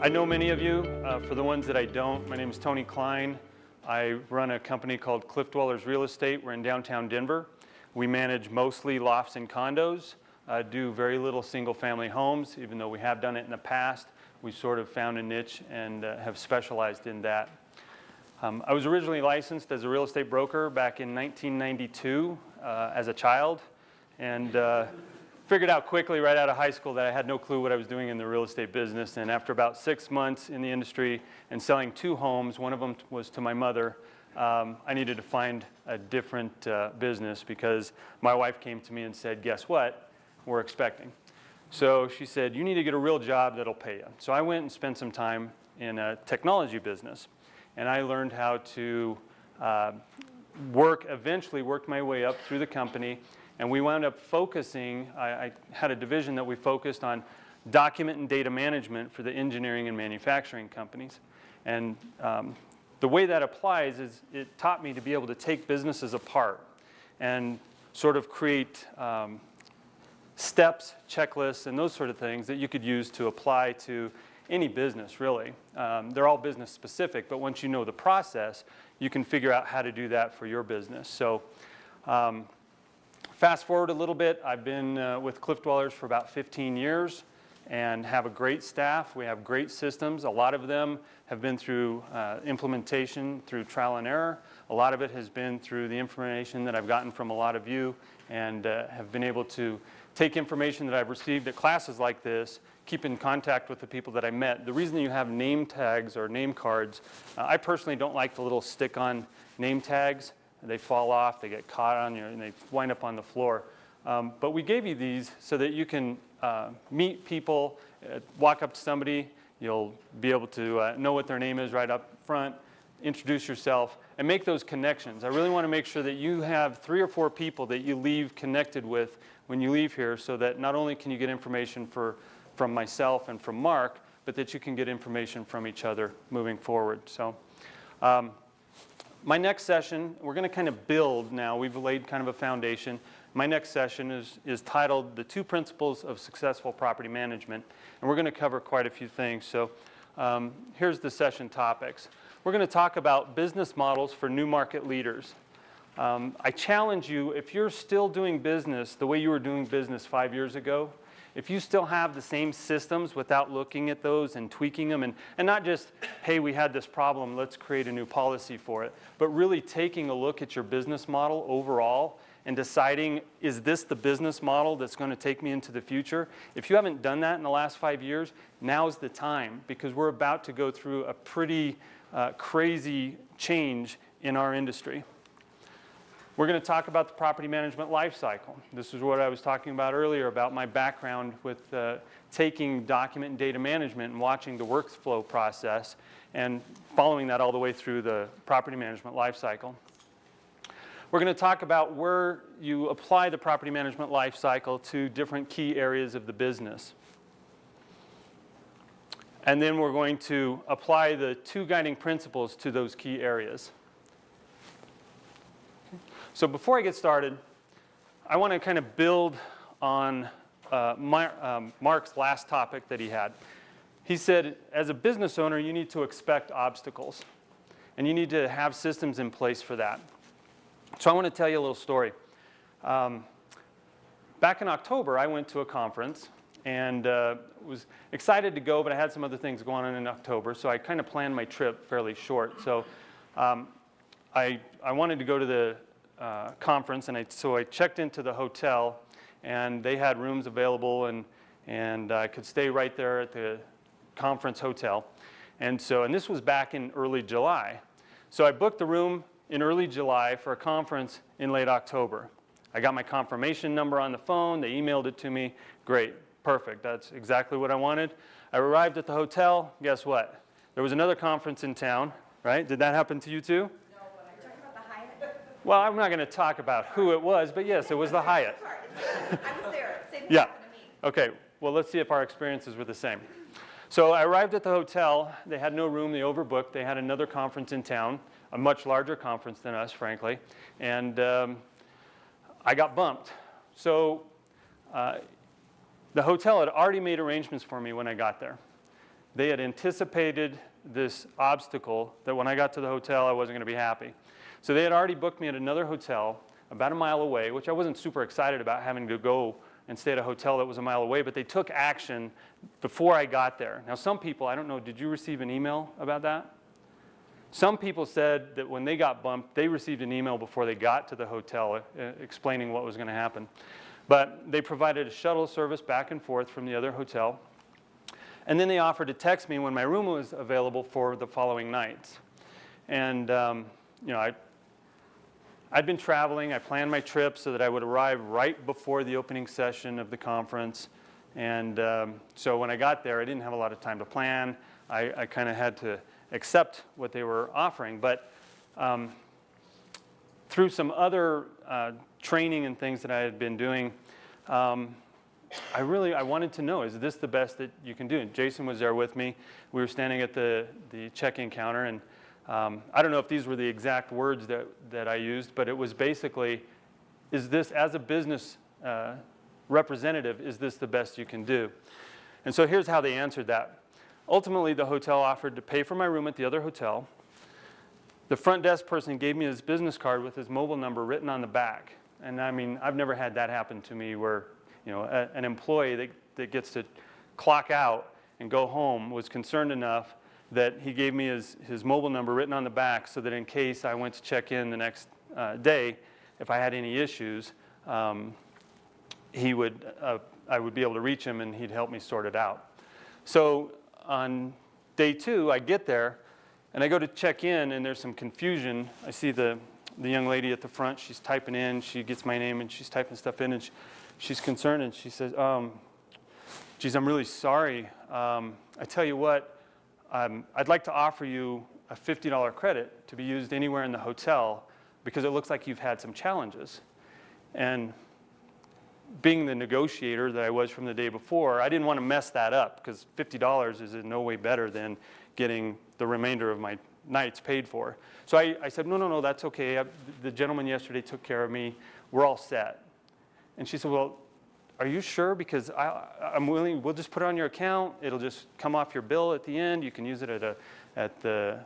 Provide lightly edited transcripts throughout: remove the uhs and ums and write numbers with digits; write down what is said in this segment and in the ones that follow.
I know many of you. For the ones that I don't, my name is Tony Klein. I run a company called Cliff Dwellers Real Estate. We're in downtown Denver. We manage mostly lofts and condos, do very little single-family homes, even though we have done it in the past. We sort of found a niche and have specialized in that. I was originally licensed as a real estate broker back in 1992 as a child, and figured out quickly right out of high school that I had no clue what I was doing in the real estate business. And after about 6 months in the industry and selling 2 homes, one of them was to my mother, I needed to find a different business because my wife came to me and said, guess what? We're expecting. So she said, you need to get a real job that'll pay you. So I went and spent some time in a technology business. And I learned how to eventually worked my way up through the company. And we wound up focusing, I had a division that we focused on document and data management for the engineering and manufacturing companies. And the way that applies is it taught me to be able to take businesses apart and sort of create steps, checklists, and those sort of things that you could use to apply to any business, really. They're all business specific, but once you know the process, you can figure out how to do that for your business. So fast forward a little bit, I've been with Cliff Dwellers for about 15 years and have a great staff. We have great systems. A lot of them have been through implementation, through trial and error. A lot of it has been through the information that I've gotten from a lot of you and have been able to take information that I've received at classes like this, keep in contact with the people that I met. The reason you have name tags or name cards, I personally don't like the little stick-on name tags. They fall off, they get caught on you, and they wind up on the floor. But we gave you these so that you can meet people, walk up to somebody, you'll be able to know what their name is right up front, introduce yourself, and make those connections. I really want to make sure that you have 3 or 4 people that you leave connected with when you leave here so that not only can you get information from myself and from Mark, but that you can get information from each other moving forward. So. My next session, we're going to kind of build now. We've laid kind of a foundation. My next session is titled The 2 Principles of Successful Property Management. And we're going to cover quite a few things. So here's the session topics. We're going to talk about business models for new market leaders. I challenge you, if you're still doing business the way you were doing business 5 years ago, if you still have the same systems without looking at those and tweaking them and not just, hey, we had this problem, let's create a new policy for it, but really taking a look at your business model overall and deciding, is this the business model that's going to take me into the future? If you haven't done that in the last 5 years, now's the time because we're about to go through a pretty crazy change in our industry. We're going to talk about the property management lifecycle. This is what I was talking about earlier about my background with taking document and data management and watching the workflow process and following that all the way through the property management lifecycle. We're going to talk about where you apply the property management lifecycle to different key areas of the business. And then we're going to apply the 2 guiding principles to those key areas. So before I get started, I want to kind of build on Mark's last topic that he had. He said, as a business owner, you need to expect obstacles, and you need to have systems in place for that. So I want to tell you a little story. Back in October, I went to a conference and was excited to go, but I had some other things going on in October, so I kind of planned my trip fairly short. So I wanted to go to the conference, and so I checked into the hotel, and they had rooms available, and I could stay right there at the conference hotel. And this was back in early July. So I booked the room in early July for a conference in late October. I got my confirmation number on the phone. They emailed it to me. Great, perfect. That's exactly what I wanted. I arrived at the hotel. Guess what? There was another conference in town, right? Did that happen to you too? Well, I'm not going to talk about who it was, but yes, it was the Hyatt. I was there. Same thing Yeah. happened to me. Okay. Well, let's see if our experiences were the same. So I arrived at the hotel. They had no room. They overbooked. They had another conference in town, a much larger conference than us, frankly. And I got bumped. So the hotel had already made arrangements for me when I got there. they had anticipated this obstacle that when I got to the hotel, I wasn't going to be happy. So they had already booked me at another hotel about a mile away, which I wasn't super excited about having to go and stay at a hotel that was a mile away, but they took action before I got there. Now, some people, I don't know, did you receive an email about that? Some people said that when they got bumped, they received an email before they got to the hotel explaining what was going to happen. But they provided a shuttle service back and forth from the other hotel. And then they offered to text me when my room was available for the following nights. And you know, I'd been traveling. I planned my trip so that I would arrive right before the opening session of the conference. And so when I got there, I didn't have a lot of time to plan. I kind of had to accept what they were offering. But through some other training and things that I had been doing, I wanted to know, is this the best that you can do? And Jason was there with me. We were standing at the check-in counter, and I don't know if these were the exact words that I used, but it was basically, is this, as a business representative, is this the best you can do? And so here's how they answered that. Ultimately, the hotel offered to pay for my room at the other hotel. The front desk person gave me his business card with his mobile number written on the back. And I mean, I've never had that happen to me where, you know, an employee that gets to clock out and go home was concerned enough that he gave me his mobile number written on the back so that in case I went to check in the next day, if I had any issues, I would be able to reach him and he'd help me sort it out. So on day 2, I get there and I go to check in and there's some confusion. I see the young lady at the front, she's typing in, she gets my name and she's typing stuff in and she's concerned and she says, geez, I'm really sorry. I tell you what, I'd like to offer you a $50 credit to be used anywhere in the hotel because it looks like you've had some challenges. And being the negotiator that I was from the day before, I didn't want to mess that up because $50 is in no way better than getting the remainder of my nights paid for. So I said, no, that's okay. The gentleman yesterday took care of me. We're all set. And she said, well, are you sure? Because I'm willing, we'll just put it on your account. It'll just come off your bill at the end. You can use it at the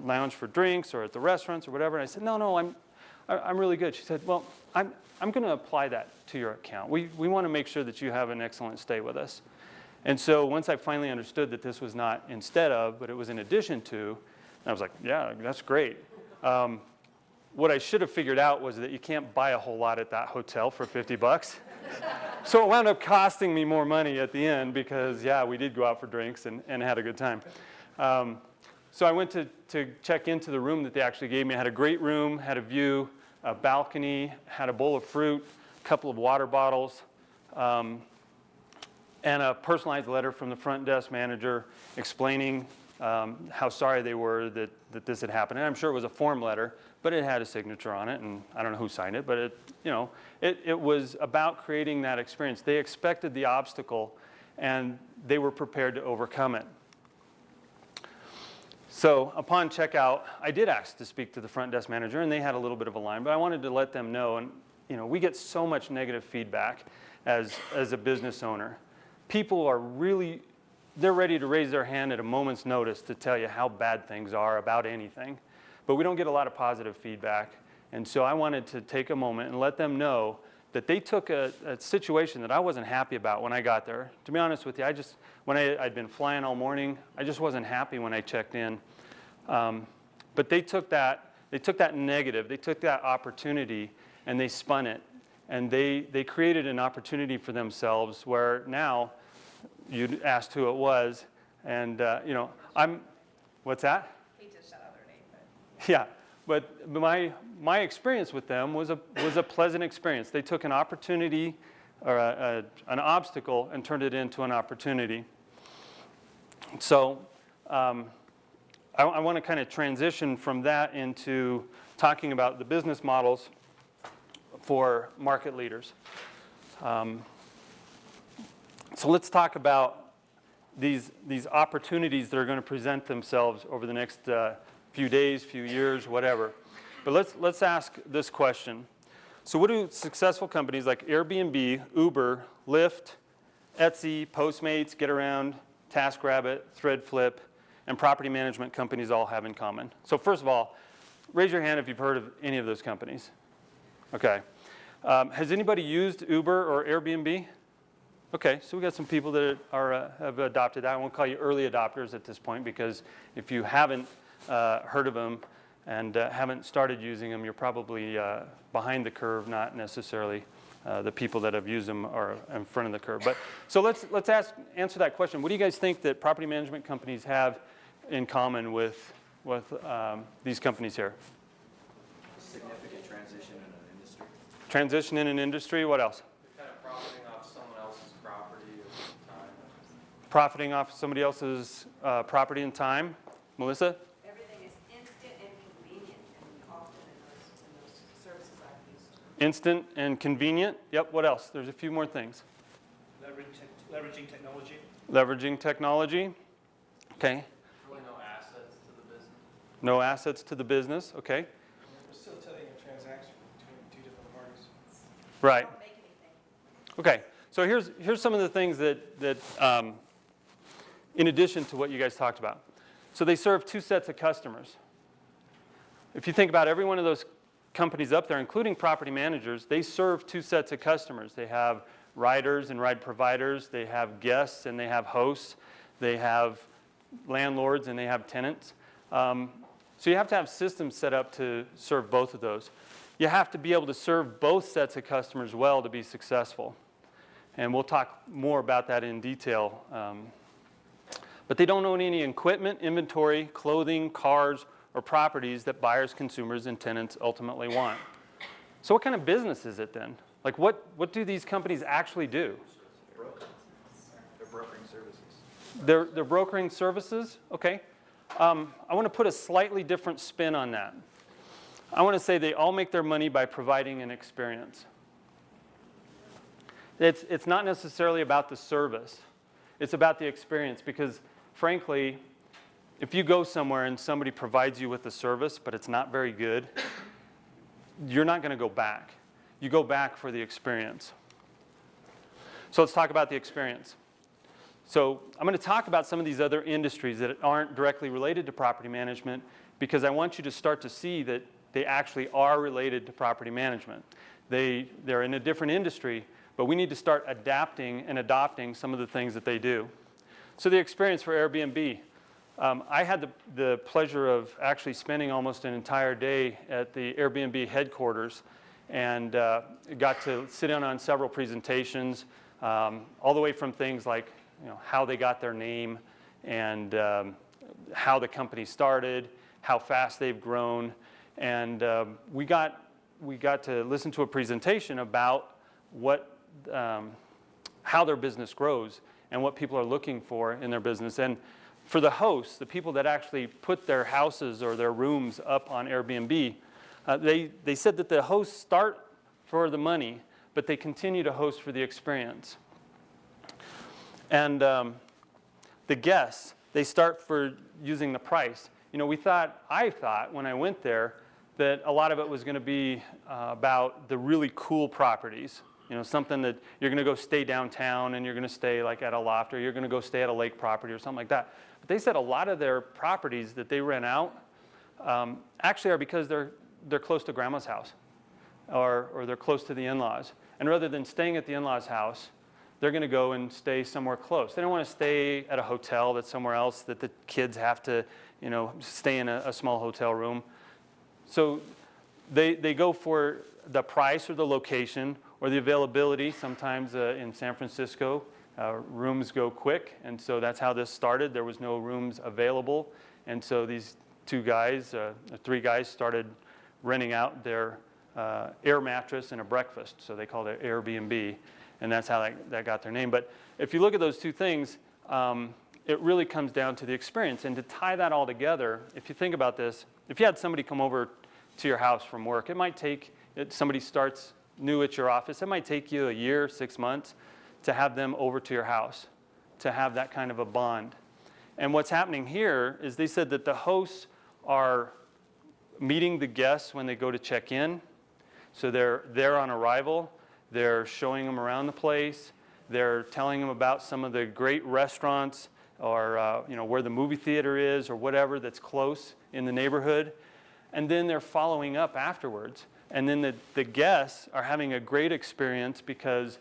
lounge for drinks or at the restaurants or whatever. And I said, no, I'm really good. She said, well, I'm going to apply that to your account. We want to make sure that you have an excellent stay with us. And so once I finally understood that this was not instead of, but it was in addition to, I was like, yeah, that's great. What I should have figured out was that you can't buy a whole lot at that hotel for $50. So it wound up costing me more money at the end because, yeah, we did go out for drinks and had a good time. So I went to check into the room that they actually gave me. I had a great room, had a view, a balcony, had a bowl of fruit, a couple of water bottles, and a personalized letter from the front desk manager explaining how sorry they were that this had happened. And I'm sure it was a form letter, but it had a signature on it, and I don't know who signed it, but it was about creating that experience. They expected the obstacle, and they were prepared to overcome it. So upon checkout, I did ask to speak to the front desk manager, and they had a little bit of a line, but I wanted to let them know, and we get so much negative feedback as a business owner. People are they're ready to raise their hand at a moment's notice to tell you how bad things are about anything, but we don't get a lot of positive feedback, and so I wanted to take a moment and let them know that they took a situation that I wasn't happy about when I got there. To be honest with you, when I'd been flying all morning, I just wasn't happy when I checked in. But they took that negative, they took that opportunity, and they spun it. And they created an opportunity for themselves where now, you asked who it was, and what's that? He just shut out their name. But. Yeah. But my experience with them was a pleasant experience. They took an opportunity or an obstacle and turned it into an opportunity. So I want to kind of transition from that into talking about the business models for market leaders. So let's talk about these opportunities that are going to present themselves over the next few days, few years, whatever. But let's ask this question. So what do successful companies like Airbnb, Uber, Lyft, Etsy, Postmates, Get Around, TaskRabbit, Threadflip, and property management companies all have in common. So first of all, raise your hand if you've heard of any of those companies. Okay. Has anybody used Uber or Airbnb? Okay, so we got some people that have adopted that. I won't call you early adopters at this point, because if you haven't heard of them and haven't started using them, you're probably behind the curve, not necessarily the people that have used them are in front of the curve. But so let's answer that question. What do you guys think that property management companies have in common with these companies here? Significant transition in an industry. Transition in an industry. What else? Kind of profiting off someone else's property or time. Profiting off somebody else's property and time. Melissa? Everything is instant and convenient, and often in those services I've used. Instant and convenient. Yep, what else? There's a few more things. Leveraging technology. Leveraging technology. Okay. Really no assets to the business. No assets to the business. Okay. Facilitating a transaction between two different parties. Right. Don't make anything. Okay. So here's some of the things that in addition to what you guys talked about. So they serve two sets of customers. If you think about every one of those companies up there, including property managers, they serve two sets of customers. They have riders and ride providers. They have guests and they have hosts. They have landlords and they have tenants. So you have to have systems set up to serve both of those. You have to be able to serve both sets of customers well to be successful. And we'll talk more about that in detail. But they don't own any equipment, inventory, clothing, cars, or properties that buyers, consumers, and tenants ultimately want. So what kind of business is it then? Like what do these companies actually do? They're brokering services. They're brokering services? Okay. I want to put a slightly different spin on that. I want to say they all make their money by providing an experience. It's not necessarily about the service. It's about the experience, because frankly, if you go somewhere and somebody provides you with a service, but it's not very good, you're not going to go back. You go back for the experience. So let's talk about the experience. So I'm going to talk about some of these other industries that aren't directly related to property management, because I want you to start to see that they actually are related to property management. They're in a different industry, but we need to start adapting and adopting some of the things that they do. So the experience for Airbnb. I had the pleasure of actually spending almost an entire day at the Airbnb headquarters, and got to sit in on several presentations, all the way from things like how they got their name, and how the company started, how fast they've grown, and we got to listen to a presentation about how their business grows and what people are looking for in their business. And for the hosts, the people that actually put their houses or their rooms up on Airbnb, they said that the hosts start for the money, but they continue to host for the experience. And the guests, they start for using the price. I thought when I went there that a lot of it was going to be about the really cool properties. Something that you're going to go stay downtown and you're going to stay like at a loft, or you're going to go stay at a lake property or something like that. But they said a lot of their properties that they rent out actually are because they're close to grandma's house, or they're close to the in-laws. And rather than staying at the in-laws' house, they're going to go and stay somewhere close. They don't want to stay at a hotel that's somewhere else that the kids have to, stay in a small hotel room. So they go for the price or the location or the availability. Sometimes in San Francisco, rooms go quick, and so that's how this started. There was no rooms available, and so these three guys started renting out their air mattress and a breakfast, so they called it Airbnb, and that's how that got their name. But if you look at those two things, it really comes down to the experience. And to tie that all together, if you think about this, if you had somebody come over to your house from work, it might take, somebody starts new at your office, it might take you a year, 6 months to have them over to your house, to have that kind of a bond. And what's happening here is they said that the hosts are meeting the guests when they go to check in. So they're there on arrival, they're showing them around the place, they're telling them about some of the great restaurants or where the movie theater is or whatever that's close in the neighborhood. And then they're following up afterwards. And then the guests are having a great experience because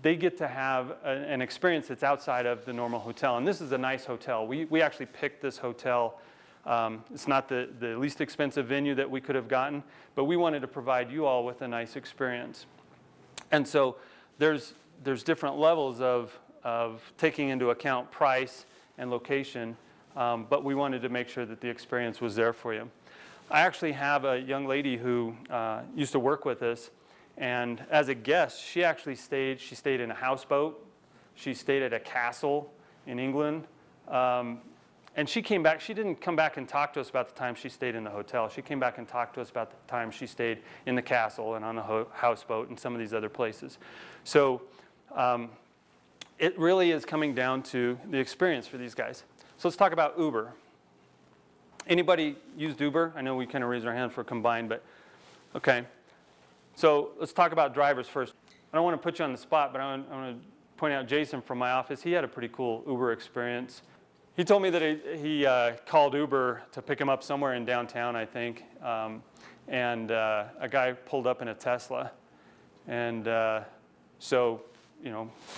they get to have an experience that's outside of the normal hotel. And this is a nice hotel. We actually picked this hotel. It's not the least expensive venue that we could have gotten, but we wanted to provide you all with a nice experience. And so there's different levels of taking into account price and location, but we wanted to make sure that the experience was there for you. I actually have a young lady who used to work with us, and as a guest, she stayed in a houseboat. She stayed at a castle in England. And she came back. She didn't come back and talk to us about the time she stayed in the hotel. She came back and talked to us about the time she stayed in the castle and on the houseboat and some of these other places. So it really is coming down to the experience for these guys. So let's talk about Uber. Anybody used Uber? I know we kind of raised our hand for combined, but okay. So let's talk about drivers first. I don't want to put you on the spot, but I want to point out Jason from my office. He had a pretty cool Uber experience. He told me that he called Uber to pick him up somewhere in downtown, I think, and a guy pulled up in a Tesla. And so,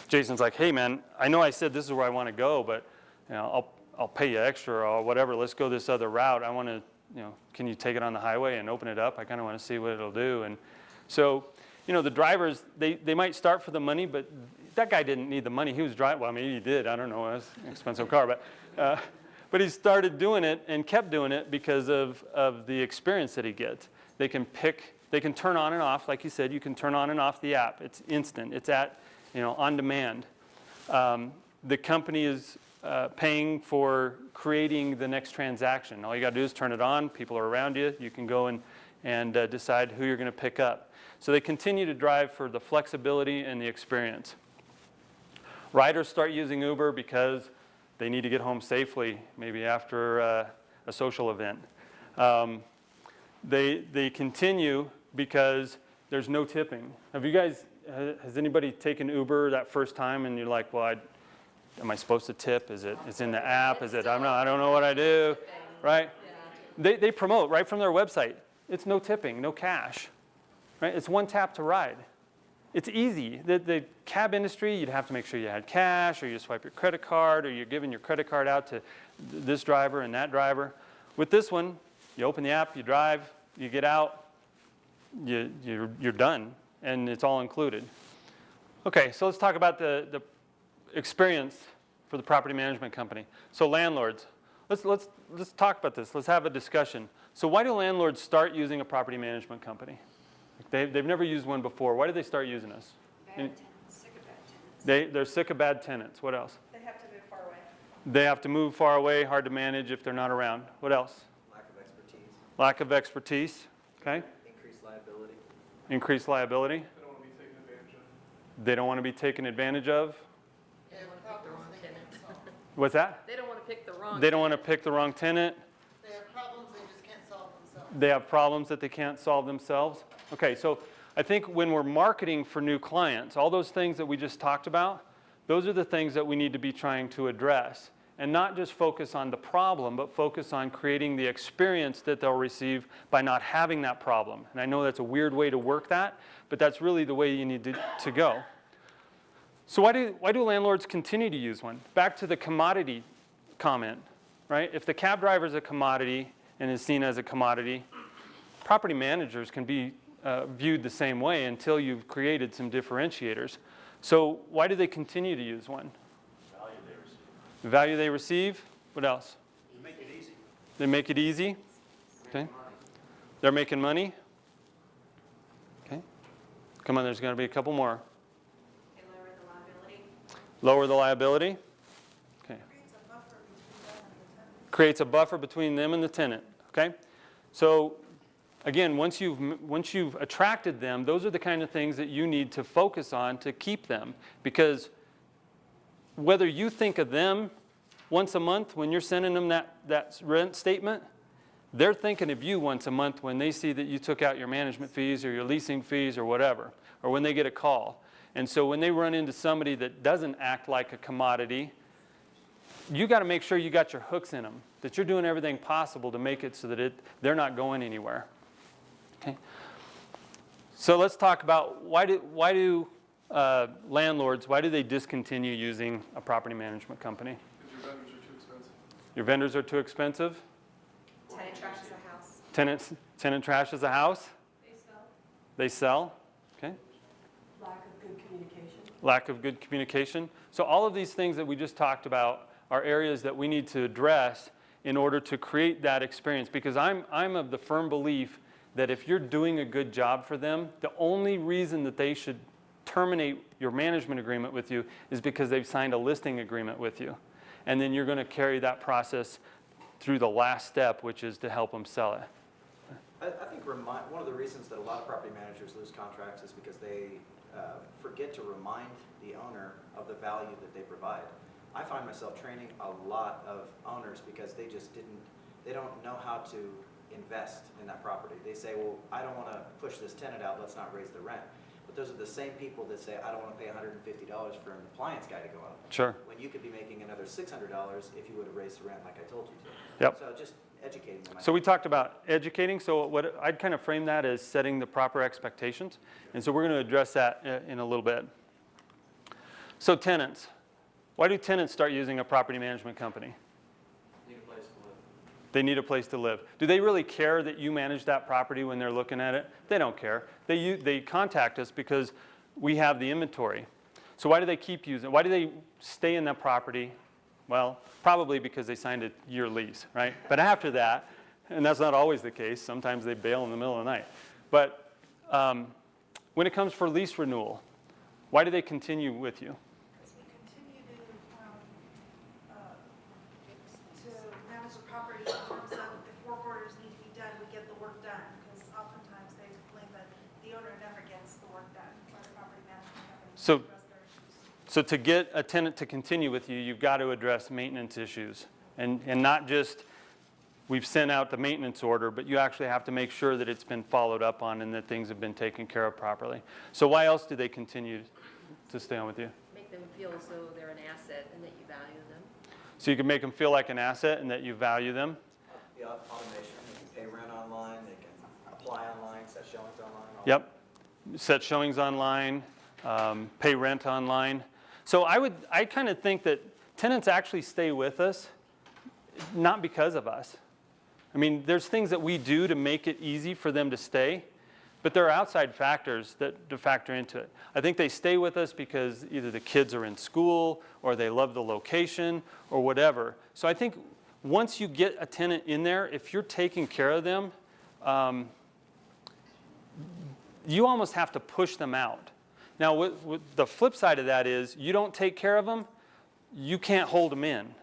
Jason's like, hey, man, I know I said this is where I want to go, but I'll pay you extra or whatever. Let's go this other route. I want to, can you take it on the highway and open it up? I kind of want to see what it'll do. And so, the drivers, they might start for the money, but that guy didn't need the money. He was driving. Well, maybe he did. I don't know. It was an expensive car. But he started doing it and kept doing it because of the experience that he gets. They can turn on and off. Like you said, you can turn on and off the app. It's instant. It's on demand. The company is paying for creating the next transaction. All you got to do is turn it on. People are around you. You can go and decide who you're going to pick up. So they continue to drive for the flexibility and the experience. Riders start using Uber because they need to get home safely, maybe after a social event. They continue because there's no tipping. Has anybody taken Uber that first time and you're like, well, am I supposed to tip? It's in the app? I don't know what I do, right? They promote right from their website. It's no tipping, no cash, right? It's one tap to ride. It's easy. The cab industry, you'd have to make sure you had cash, or you swipe your credit card, or you're giving your credit card out to this driver and that driver. With this one, you open the app, you drive, you get out, you're done, and it's all included. Okay, so let's talk about the experience for the property management company. So landlords, let's talk about this. Let's have a discussion. So why do landlords start using a property management company? They've never used one before. Why did they start using us? Bad tenants, sick of bad tenants. They're sick of bad tenants. What else? They have to move far away. They have to move far away, hard to manage if they're not around. What else? Lack of expertise, Lack of expertise. Okay. increased liability. Increased liability. They don't want to be taken advantage of. They don't want to be taken advantage of. They don't want to pick the wrong tenant. What's that? They don't want to pick the wrong. They don't want to pick the wrong tenant. They have problems they just can't solve themselves. They have problems that they can't solve themselves. Okay, so I think when we're marketing for new clients, all those things that we just talked about, those are the things that we need to be trying to address. And not just focus on the problem, but focus on creating the experience that they'll receive by not having that problem. And I know that's a weird way to work that, but that's really the way you need to go. So why do landlords continue to use one? Back to the commodity comment, right? If the cab driver is a commodity and is seen as a commodity, property managers can be viewed the same way until you've created some differentiators. So why do they continue to use one? Value they receive. The value they receive. What else? They make it easy. They make it easy. Okay. They're making money. Okay. Come on, there's going to be a couple more. They lower the liability. Lower the liability. Okay. Creates a buffer between them and the tenant. Okay. So again, once you've attracted them, those are the kind of things that you need to focus on to keep them. Because whether you think of them once a month when you're sending them that rent statement, they're thinking of you once a month when they see that you took out your management fees or your leasing fees or whatever, or when they get a call. And so when they run into somebody that doesn't act like a commodity, you got to make sure you got your hooks in them, that you're doing everything possible to make it so that they're not going anywhere. Okay. So let's talk about why do landlords, why do they discontinue using a property management company? Because your vendors are too expensive. Your vendors are too expensive? Tenant trashes a house. Tenant trashes a house? They sell? Okay. Lack of good communication. Lack of good communication. So all of these things that we just talked about are areas that we need to address in order to create that experience. Because I'm of the firm belief that if you're doing a good job for them, the only reason that they should terminate your management agreement with you is because they've signed a listing agreement with you. And then you're going to carry that process through the last step, which is to help them sell it. I think one of the reasons that a lot of property managers lose contracts is because they forget to remind the owner of the value that they provide. I find myself training a lot of owners because they don't know how to invest in that property. They say, well, I don't want to push this tenant out, let's not raise the rent. But those are the same people that say, I don't want to pay $150 for an appliance guy to go out. Sure. When you could be making another $600 if you would have raised the rent like I told you to. Yep. So just educating them. So we talked about educating. So what I'd kind of frame that as setting the proper expectations. And so we're going to address that in a little bit. So tenants. Why do tenants start using a property management company? Need a place to live. They need a place to live. Do they really care that you manage that property when they're looking at it? They don't care. They contact us because we have the inventory. So why do they keep using it? Why do they stay in that property? Well, probably because they signed a year lease, right? But after that, and that's not always the case, sometimes they bail in the middle of the night. But when it comes for lease renewal, why do they continue with you? Because we continue to manage the property in terms of if work orders need to be done, we get the work done. Because oftentimes they complain that the owner never gets the work done by the property management company. So- to address their issues. So to get a tenant to continue with you, you've got to address maintenance issues. And not just we've sent out the maintenance order, but you actually have to make sure that it's been followed up on and that things have been taken care of properly. So why else do they continue to stay on with you? Make them feel as though they're an asset and that you value them. So you can make them feel like an asset and that you value them. Yeah, automation, they can pay rent online, they can apply online, set showings online. Yep. Set showings online, pay rent online. So I kind of think that tenants actually stay with us, not because of us. I mean, there's things that we do to make it easy for them to stay, but there are outside factors that factor into it. I think they stay with us because either the kids are in school or they love the location or whatever. So I think once you get a tenant in there, if you're taking care of them, you almost have to push them out. Now, with the flip side of that is you don't take care of them, you can't hold them in.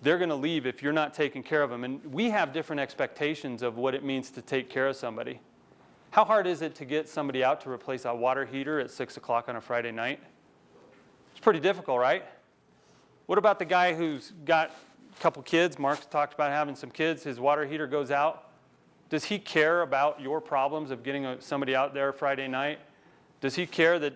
They're going to leave if you're not taking care of them. And we have different expectations of what it means to take care of somebody. How hard is it to get somebody out to replace a water heater at 6 o'clock on a Friday night? It's pretty difficult, right? What about the guy who's got a couple kids? Mark's talked about having some kids. His water heater goes out. Does he care about your problems of getting somebody out there Friday night? Does he care that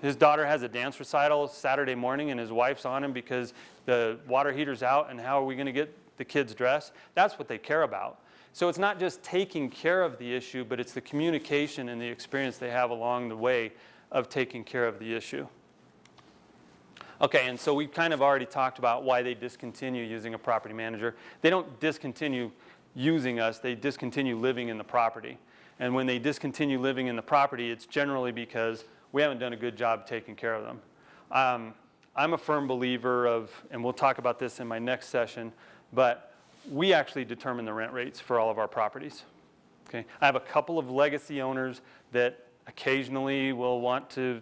his daughter has a dance recital Saturday morning and his wife's on him because the water heater's out and how are we going to get the kids dressed? That's what they care about. So it's not just taking care of the issue, but it's the communication and the experience they have along the way of taking care of the issue. Okay, and so we kind of already talked about why they discontinue using a property manager. They don't discontinue using us, they discontinue living in the property. And when they discontinue living in the property, it's generally because we haven't done a good job taking care of them. I'm a firm believer of, and we'll talk about this in my next session, but we actually determine the rent rates for all of our properties. Okay? I have a couple of legacy owners that occasionally will want to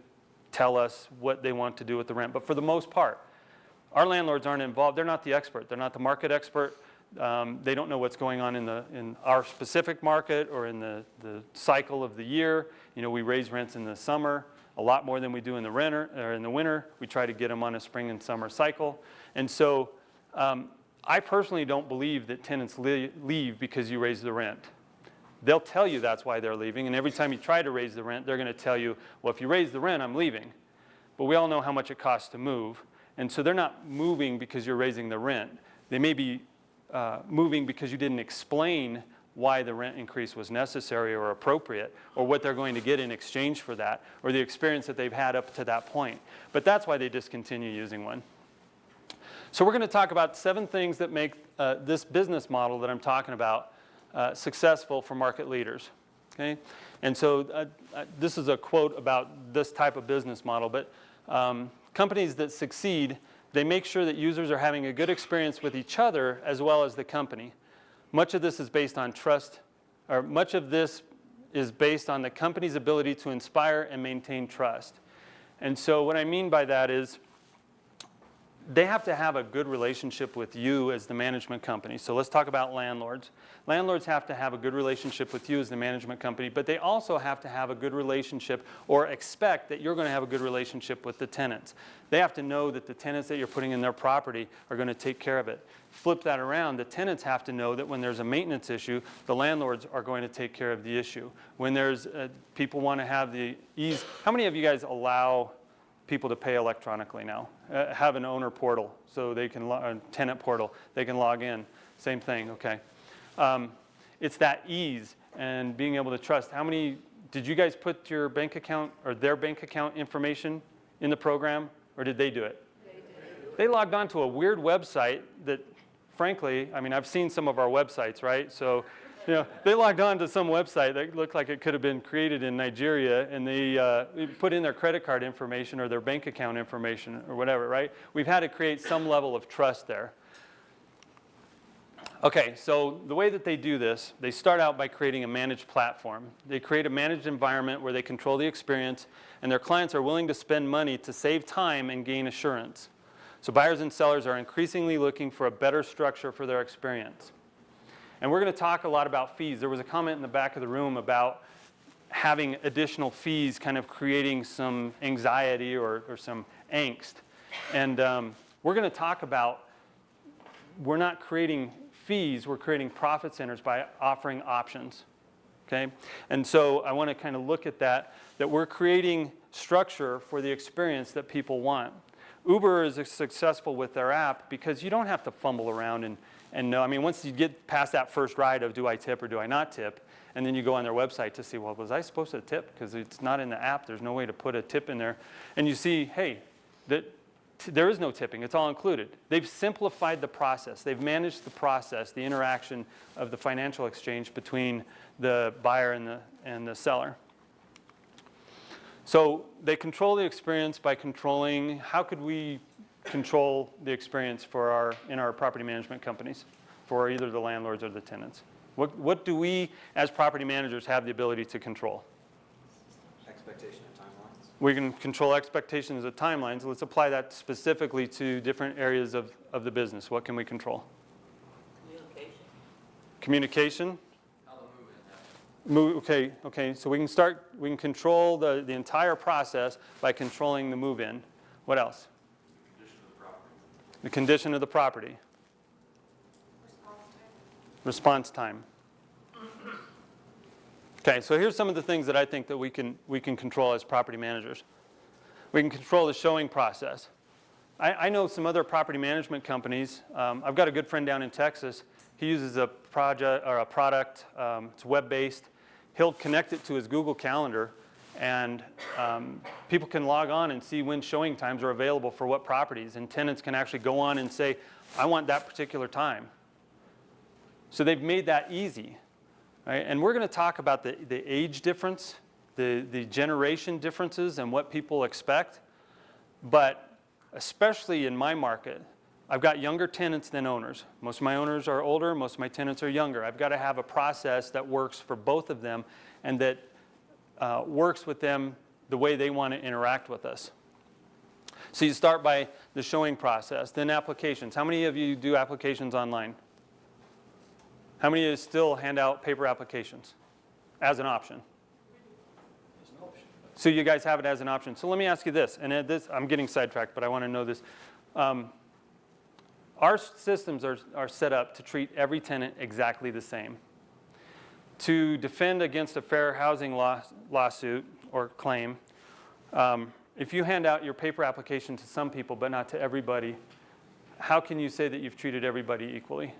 tell us what they want to do with the rent, but for the most part, our landlords aren't involved. They're not the expert. They're not the market expert. They don't know what's going on in our specific market or in the cycle of the year. We raise rents in the summer a lot more than we do in the winter. We try to get them on a spring and summer cycle. And so I personally don't believe that tenants leave because you raise the rent. They'll tell you that's why they're leaving. And every time you try to raise the rent, they're going to tell you, well, if you raise the rent, I'm leaving. But we all know how much it costs to move. And so they're not moving because you're raising the rent. They may be moving because you didn't explain why the rent increase was necessary or appropriate, or what they're going to get in exchange for that, or the experience that they've had up to that point. But that's why they discontinue using one. So we're going to talk about 7 things that make this business model that I'm talking about successful for market leaders. Okay? And so this is a quote about this type of business model, but companies that succeed, they make sure that users are having a good experience with each other as well as the company. Much of this is based on trust, or much of this is based on the company's ability to inspire and maintain trust. And so what I mean by that is they have to have a good relationship with you as the management company. So let's talk about landlords. Landlords have to have a good relationship with you as the management company, but they also have to have a good relationship, or expect that you're going to have a good relationship with the tenants. They have to know that the tenants that you're putting in their property are going to take care of it. Flip that around, the tenants have to know that when there's a maintenance issue, the landlords are going to take care of the issue. When there's people want to have the ease. How many of you guys allow people to pay electronically now? Have an owner portal so they can, a tenant portal, they can log in. Same thing, okay. It's that ease and being able to trust. How many, did you guys put your bank account or their bank account information in the program, or did they do it? They did. They logged on to a weird website that, frankly, I mean, I've seen some of our websites, right? So, you know, they logged on to some website that looked like it could have been created in Nigeria, and they put in their credit card information or their bank account information or whatever, right? We've had to create some level of trust there. Okay, so the way that they do this, they start out by creating a managed platform. They create a managed environment where they control the experience, and their clients are willing to spend money to save time and gain assurance. So buyers and sellers are increasingly looking for a better structure for their experience. And we're going to talk a lot about fees. There was a comment in the back of the room about having additional fees kind of creating some anxiety or some angst. And we're going to talk about, we're not creating fees, we're creating profit centers by offering options. Okay? And so I want to kind of look at that we're creating structure for the experience that people want. Uber is successful with their app because you don't have to fumble around and know. I mean, once you get past that first ride of do I tip or do I not tip, and then you go on their website to see, well, was I supposed to tip? Because it's not in the app. There's no way to put a tip in there. And you see, hey, there is no tipping. It's all included. They've simplified the process. They've managed the process, the interaction of the financial exchange between the buyer and the seller. So they control the experience by controlling, how could we control the experience in our property management companies for either the landlords or the tenants? What do we as property managers have the ability to control? Expectation and timelines. We can control expectations of timelines. Let's apply that specifically to different areas of the business. What can we control? Communication. How the move-in happens. Okay, so we can control the entire process by controlling the move-in. What else? The condition of the property. Response time. Okay, so here's some of the things that I think that we can control as property managers. We can control the showing process. I know some other property management companies. I've got a good friend down in Texas. He uses a product. It's web-based. He'll connect it to his Google Calendar, and people can log on and see when showing times are available for what properties, and tenants can actually go on and say, I want that particular time. So they've made that easy. Right? And we're going to talk about the age difference, the generation differences and what people expect. But especially in my market, I've got younger tenants than owners. Most of my owners are older, most of my tenants are younger. I've got to have a process that works for both of them and that works with them the way they want to interact with us. So you start by the showing process, then applications. How many of you do applications online? How many of you still hand out paper applications as an option? So you guys have it as an option. So let me ask you this, and I'm getting sidetracked, but I want to know this. Our systems are set up to treat every tenant exactly the same. To defend against a fair housing lawsuit or claim, if you hand out your paper application to some people but not to everybody, how can you say that you've treated everybody equally?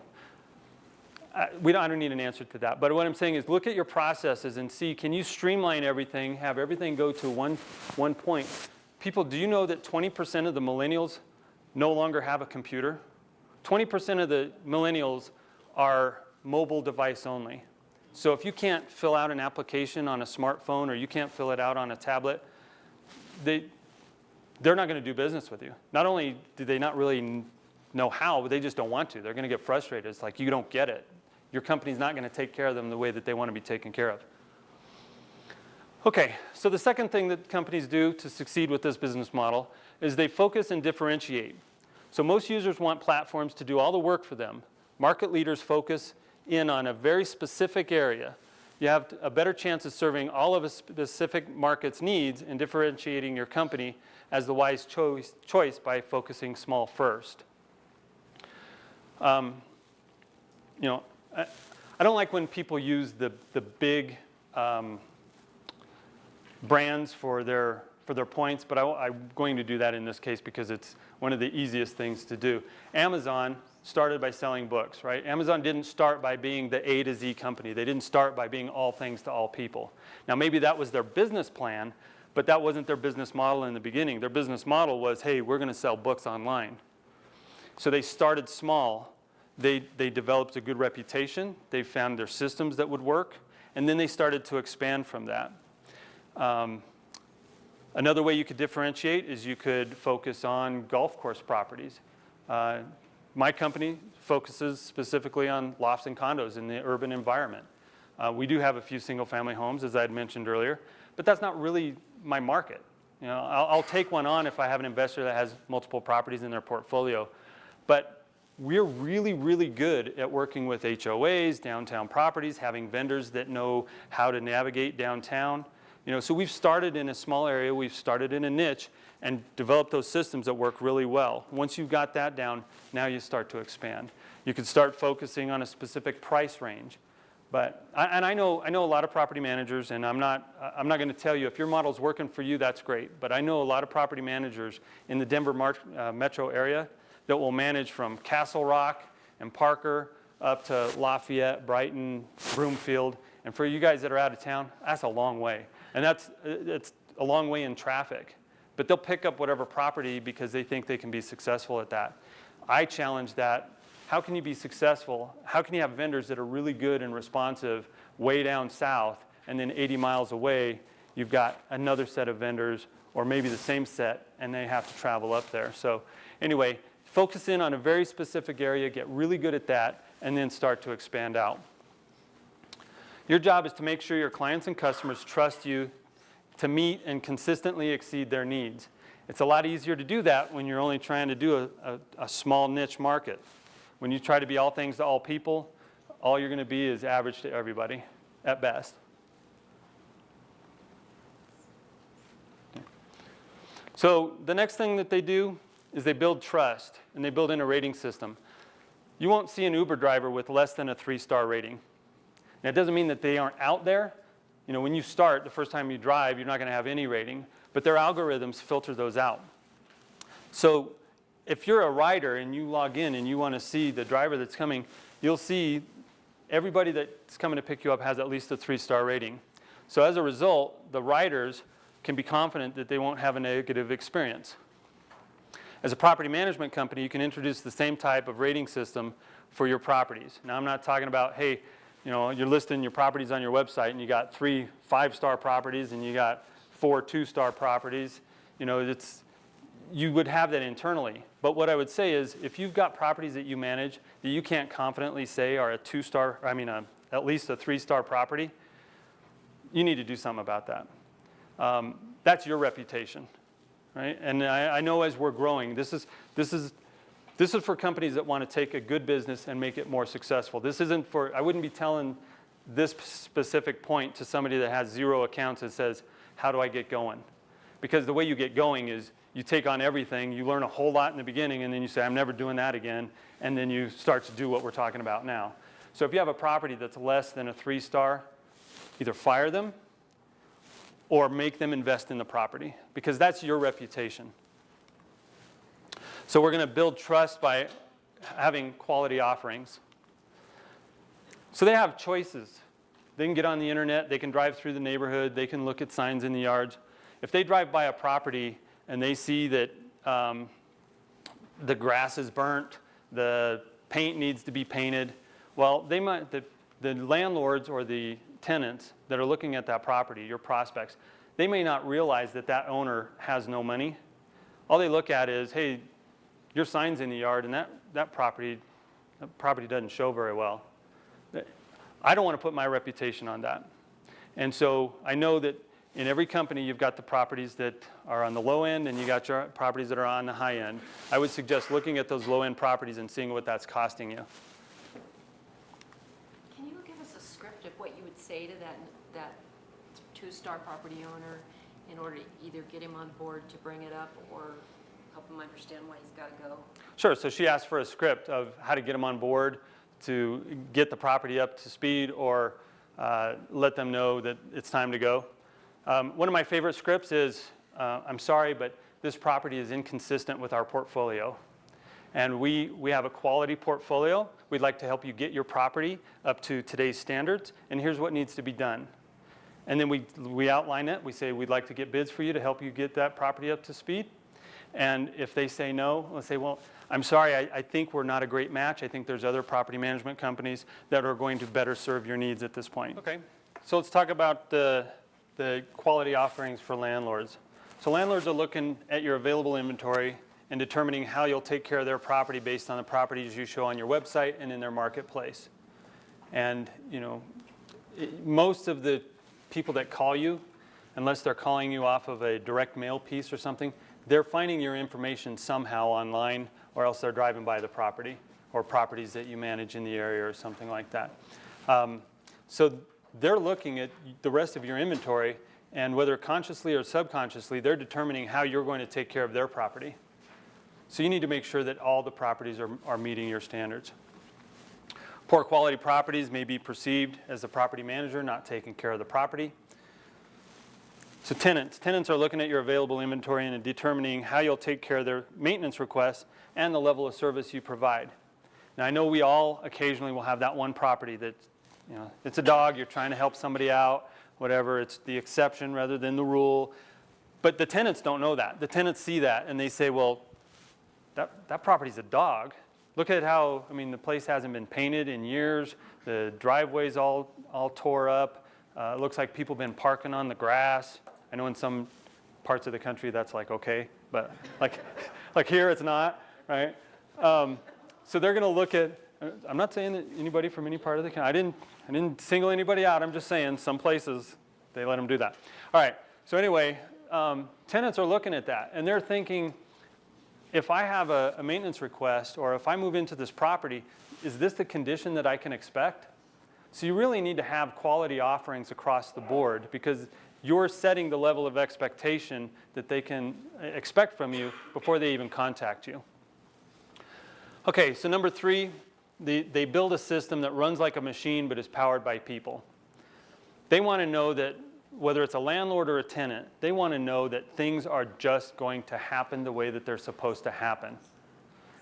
I don't need an answer to that. But what I'm saying is look at your processes and see, can you streamline everything, have everything go to one point? People, do you know that 20% of the millennials no longer have a computer? 20% of the millennials are mobile device only. So if you can't fill out an application on a smartphone or you can't fill it out on a tablet, they're not going to do business with you. Not only do they not really know how, but they just don't want to. They're going to get frustrated. It's like, you don't get it. Your company's not going to take care of them the way that they want to be taken care of. Okay, so the second thing that companies do to succeed with this business model is they focus and differentiate. So most users want platforms to do all the work for them. Market leaders focus in on a very specific area. You have a better chance of serving all of a specific market's needs and differentiating your company as the wise choice by focusing small first. I don't like when people use the big brands for their points, but I'm going to do that in this case because it's one of the easiest things to do. Amazon started by selling books, right? Amazon didn't start by being the A to Z company. They didn't start by being all things to all people. Now, maybe that was their business plan, but that wasn't their business model in the beginning. Their business model was, hey, we're going to sell books online. So they started small. They developed a good reputation. They found their systems that would work, and then they started to expand from that. Another way you could differentiate is you could focus on golf course properties. My company focuses specifically on lofts and condos in the urban environment. We do have a few single-family homes, as I had mentioned earlier, but that's not really my market. You know, I'll take one on if I have an investor that has multiple properties in their portfolio, but we're really, really good at working with HOAs, downtown properties, having vendors that know how to navigate downtown. You know, so we've started in a small area, we've started in a niche, and developed those systems that work really well. Once you've got that down, now you start to expand. You can start focusing on a specific price range. But I know a lot of property managers, and I'm not going to tell you if your model's working for you, that's great. But I know a lot of property managers in the Denver metro area that will manage from Castle Rock and Parker up to Lafayette, Brighton, Broomfield. And for you guys that are out of town, that's a long way. And it's a long way in traffic. But they'll pick up whatever property because they think they can be successful at that. I challenge that. How can you be successful? How can you have vendors that are really good and responsive way down south, and then 80 miles away, you've got another set of vendors, or maybe the same set, and they have to travel up there. So anyway, focus in on a very specific area, get really good at that, and then start to expand out. Your job is to make sure your clients and customers trust you to meet and consistently exceed their needs. It's a lot easier to do that when you're only trying to do a small niche market. When you try to be all things to all people, all you're going to be is average to everybody at best. So the next thing that they do is they build trust, and they build in a rating system. You won't see an Uber driver with less than a 3-star rating. Now, it doesn't mean that they aren't out there. You know, when you start, the first time you drive, you're not going to have any rating, but their algorithms filter those out. So if you're a rider and you log in and you want to see the driver that's coming, you'll see everybody that's coming to pick you up has at least a 3-star rating. So as a result, the riders can be confident that they won't have a negative experience. As a property management company, you can introduce the same type of rating system for your properties. Now, I'm not talking about, hey, you know, you're listing your properties on your website and you got 3 5-star properties and you got 4 2-star properties. You know, you would have that internally. But what I would say is if you've got properties that you manage that you can't confidently say are at least a 3-star property, you need to do something about that. That's your reputation, right? And I know as we're growing, this is for companies that want to take a good business and make it more successful. This isn't for, I wouldn't be telling this specific point to somebody that has 0 accounts and says, how do I get going? Because the way you get going is you take on everything, you learn a whole lot in the beginning, and then you say, I'm never doing that again, and then you start to do what we're talking about now. So if you have a property that's less than a 3-star, either fire them or make them invest in the property, because that's your reputation. So we're going to build trust by having quality offerings. So they have choices. They can get on the internet, they can drive through the neighborhood, they can look at signs in the yards. If they drive by a property and they see that the grass is burnt, the paint needs to be painted, well, they might, the landlords or the tenants that are looking at that property, your prospects, they may not realize that that owner has no money. All they look at is, hey, your sign's in the yard and that property doesn't show very well. I don't want to put my reputation on that. And so I know that in every company you've got the properties that are on the low end and you got your properties that are on the high end. I would suggest looking at those low end properties and seeing what that's costing you. Can you give us a script of what you would say to that two-star property owner in order to either get him on board to bring it up or help him understand why he's got to go? Sure, so she asked for a script of how to get them on board, to get the property up to speed, or let them know that it's time to go. One of my favorite scripts is, I'm sorry, but this property is inconsistent with our portfolio. And we have a quality portfolio. We'd like to help you get your property up to today's standards, and here's what needs to be done. And then we outline it. We say we'd like to get bids for you to help you get that property up to speed. And if they say no, let's say, well, I'm sorry, I think we're not a great match. I think there's other property management companies that are going to better serve your needs at this point. Okay, so let's talk about the quality offerings for landlords. So landlords are looking at your available inventory and determining how you'll take care of their property based on the properties you show on your website and in their marketplace. And most of the people that call you, unless they're calling you off of a direct mail piece or something, they're finding your information somehow online, or else they're driving by the property or properties that you manage in the area or something like that. So they're looking at the rest of your inventory, and whether consciously or subconsciously, they're determining how you're going to take care of their property. So you need to make sure that all the properties are meeting your standards. Poor quality properties may be perceived as the property manager not taking care of the property. So tenants are looking at your available inventory and determining how you'll take care of their maintenance requests and the level of service you provide. Now I know we all occasionally will have that one property that, it's a dog, you're trying to help somebody out, whatever, it's the exception rather than the rule. But the tenants don't know that. The tenants see that and they say, well, that property's a dog. Look at how, the place hasn't been painted in years, the driveway's all tore up, it looks like people have been parking on the grass. I know in some parts of the country that's like okay, but like here it's not, right? So they're going to look at. I'm not saying that anybody from any part of the country. I didn't single anybody out. I'm just saying some places they let them do that. All right. So anyway, tenants are looking at that and they're thinking, if I have a maintenance request or if I move into this property, is this the condition that I can expect? So you really need to have quality offerings across the board because you're setting the level of expectation that they can expect from you before they even contact you. Okay, so number 3, they build a system that runs like a machine but is powered by people. They want to know that whether it's a landlord or a tenant, they want to know that things are just going to happen the way that they're supposed to happen.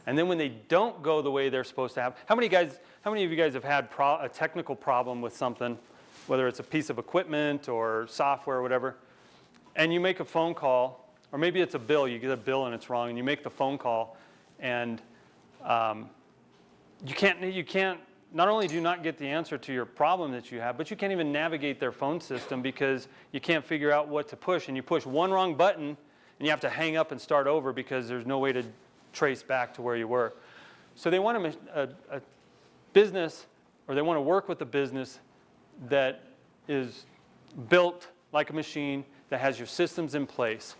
And then when they don't go the way they're supposed to happen, how many of you guys have had a technical problem with something, whether it's a piece of equipment or software or whatever, and you make a phone call, or maybe it's a bill, you get a bill and it's wrong, and you make the phone call, and you can't, not only do you not get the answer to your problem that you have, but you can't even navigate their phone system because you can't figure out what to push, and you push one wrong button, and you have to hang up and start over because there's no way to trace back to where you were. So they want a business, or they want to work with a business that is built like a machine, that has your systems in place.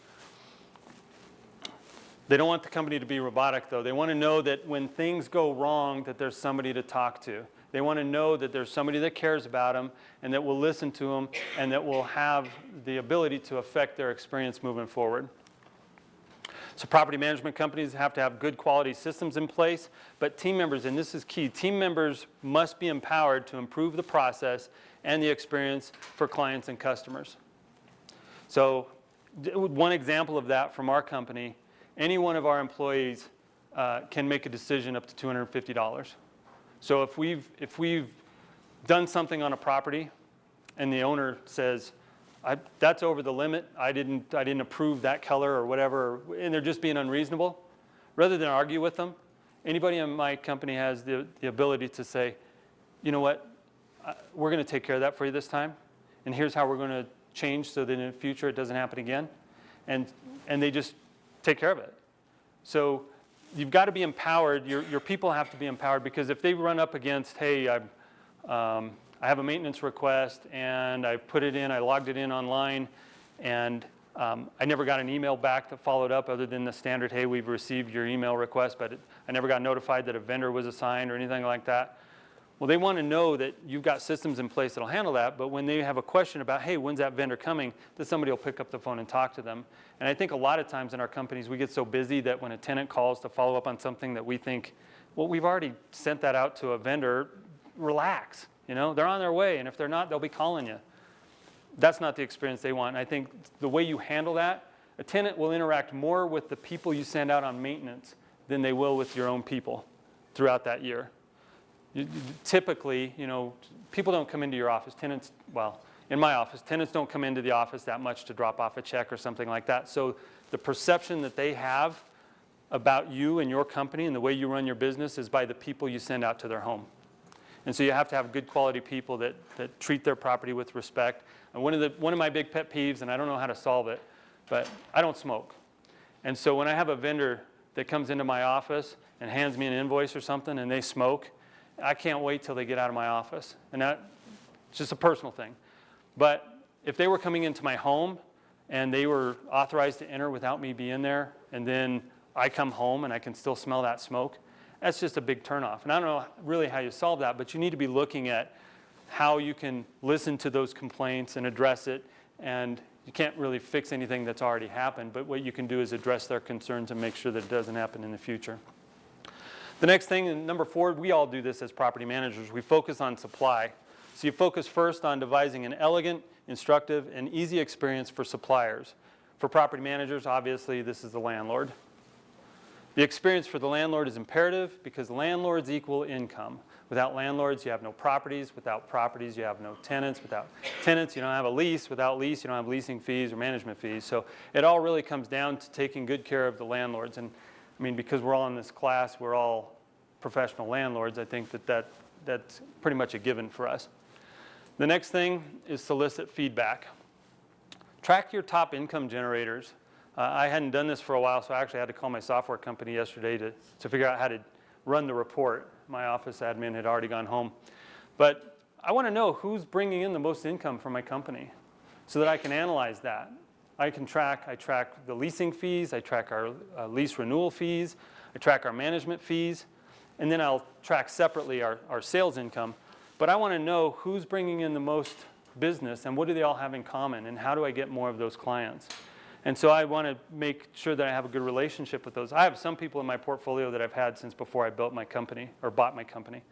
They don't want the company to be robotic, though. They want to know that when things go wrong, that there's somebody to talk to. They want to know that there's somebody that cares about them and that will listen to them and that will have the ability to affect their experience moving forward. So property management companies have to have good quality systems in place, but team members, and this is key, team members must be empowered to improve the process and the experience for clients and customers. So one example of that from our company, any one of our employees can make a decision up to $250. So if we've done something on a property and the owner says, that's over the limit, I didn't approve that color or whatever, and they're just being unreasonable, rather than argue with them, anybody in my company has the ability to say, you know what, we're going to take care of that for you this time, and here's how we're going to change so that in the future it doesn't happen again, and they just take care of it. So you've got to be empowered. Your people have to be empowered, because if they run up against, hey, I have a maintenance request and I put it in, I logged it in online, and I never got an email back that followed up other than the standard, hey, we've received your email request, but I never got notified that a vendor was assigned or anything like that. Well, they want to know that you've got systems in place that'll handle that, but when they have a question about, hey, when's that vendor coming, that somebody will pick up the phone and talk to them. And I think a lot of times in our companies, we get so busy that when a tenant calls to follow up on something that we think, well, we've already sent that out to a vendor, relax. You know, they're on their way, and if they're not, they'll be calling you. That's not the experience they want. And I think the way you handle that, a tenant will interact more with the people you send out on maintenance than they will with your own people throughout that year. Typically, you know, people don't come into your office. Tenants, well, in my office, tenants don't come into the office that much to drop off a check or something like that. So the perception that they have about you and your company and the way you run your business is by the people you send out to their home. And so you have to have good quality people that treat their property with respect. And one of my big pet peeves, and I don't know how to solve it, but I don't smoke. And so when I have a vendor that comes into my office and hands me an invoice or something and they smoke, I can't wait till they get out of my office. And that's just a personal thing. But if they were coming into my home and they were authorized to enter without me being there, and then I come home and I can still smell that smoke, that's just a big turnoff. And I don't know really how you solve that, but you need to be looking at how you can listen to those complaints and address it. And you can't really fix anything that's already happened, but what you can do is address their concerns and make sure that it doesn't happen in the future. The next thing, and number 4, we all do this as property managers. We focus on supply. So you focus first on devising an elegant, instructive, and easy experience for suppliers. For property managers, obviously, this is the landlord. The experience for the landlord is imperative because landlords equal income. Without landlords, you have no properties. Without properties, you have no tenants. Without tenants, you don't have a lease. Without lease, you don't have leasing fees or management fees. So it all really comes down to taking good care of the landlords. And I mean, because we're all in this class, we're all professional landlords, I think that's pretty much a given for us. The next thing is solicit feedback. Track your top income generators. I hadn't done this for a while, so I actually had to call my software company yesterday to figure out how to run the report. My office admin had already gone home. But I want to know who's bringing in the most income for my company so that I can analyze that. I track the leasing fees, I track our lease renewal fees, I track our management fees, and then I'll track separately our sales income. But I want to know who's bringing in the most business and what do they all have in common and how do I get more of those clients. And so I want to make sure that I have a good relationship with those. I have some people in my portfolio that I've had since before I built my company or bought my company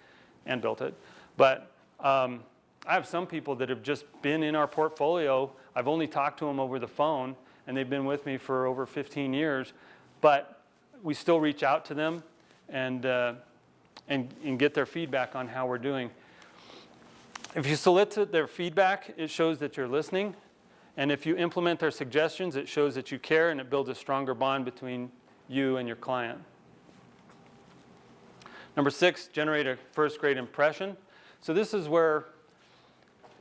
and built it. But I have some people that have just been in our portfolio. I've only talked to them over the phone, and they've been with me for over 15 years. But we still reach out to them and get their feedback on how we're doing. If you solicit their feedback, it shows that you're listening. And if you implement their suggestions, it shows that you care and it builds a stronger bond between you and your client. Number 6, generate a first-grade impression. So this is where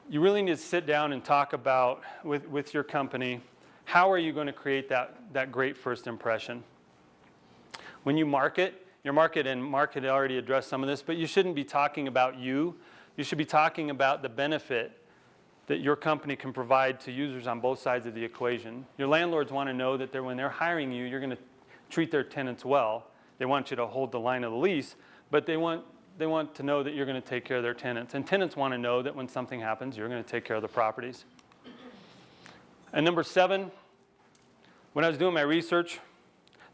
you really need to sit down and talk about with your company, how are you going to create that great first impression? When you market, your market already addressed some of this, but you shouldn't be talking about you. You should be talking about the benefit that your company can provide to users on both sides of the equation. Your landlords want to know that when they're hiring you, you're going to treat their tenants well. They want you to hold the line of the lease, but they want to know that you're going to take care of their tenants. And tenants want to know that when something happens, you're going to take care of the properties. And number 7, when I was doing my research,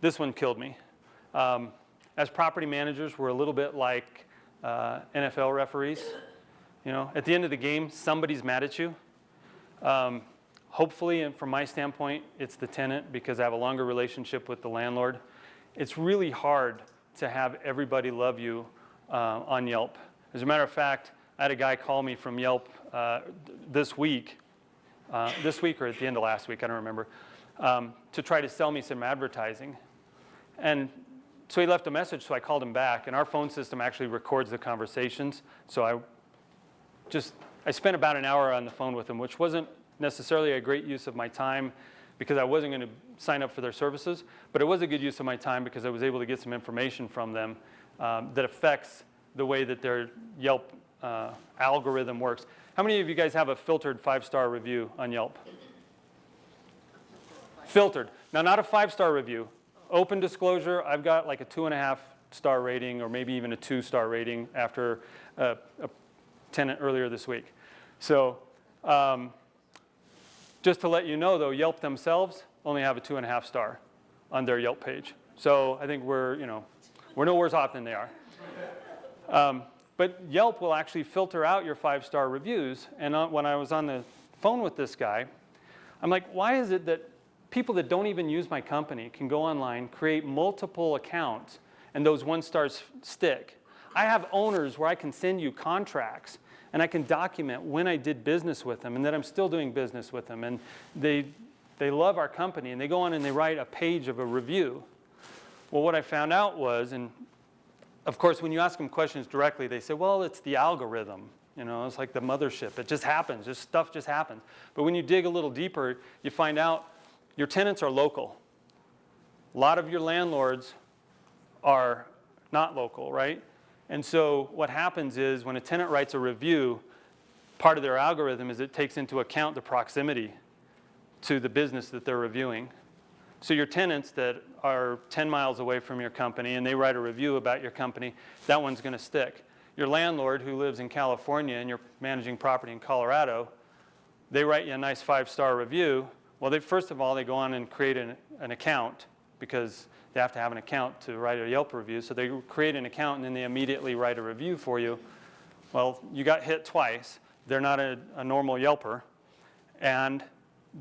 this one killed me. As property managers, we're a little bit like NFL referees. You know, at the end of the game, somebody's mad at you. Hopefully, and from my standpoint, it's the tenant because I have a longer relationship with the landlord. It's really hard to have everybody love you on Yelp. As a matter of fact, I had a guy call me from Yelp this week or at the end of last week, I don't remember, to try to sell me some advertising. And so he left a message, so I called him back, and our phone system actually records the conversations. So I spent about an hour on the phone with him, which wasn't necessarily a great use of my time because I wasn't going to sign up for their services, but it was a good use of my time because I was able to get some information from them that affects the way that their Yelp algorithm works. How many of you guys have a filtered 5-star review on Yelp? Filtered. Now, not a 5-star review. Open disclosure, I've got like a 2.5-star rating or maybe even a 2-star rating after a tenant earlier this week. So just to let you know, though, Yelp themselves only have a 2.5-star on their Yelp page. So I think we're no worse off than they are. But Yelp will actually filter out your 5-star reviews. And when I was on the phone with this guy, I'm like, why is it that people that don't even use my company can go online, create multiple accounts, and those 1-stars stick? I have owners where I can send you contracts, and I can document when I did business with them and that I'm still doing business with them. And they love our company, and they go on and they write a page of a review. Well, what I found out was, and of course, when you ask them questions directly, they say, well, it's the algorithm. It's like the mothership. It just happens. This stuff just happens. But when you dig a little deeper, you find out your tenants are local. A lot of your landlords are not local, right? And so what happens is when a tenant writes a review, part of their algorithm is it takes into account the proximity to the business that they're reviewing. So your tenants that are 10 miles away from your company and they write a review about your company, that one's going to stick. Your landlord who lives in California and you're managing property in Colorado, they write you a nice 5-star review. Well, first of all, they go on and create an account because they have to have an account to write a Yelp review. So they create an account and then they immediately write a review for you. Well, you got hit twice. They're not a normal Yelper, and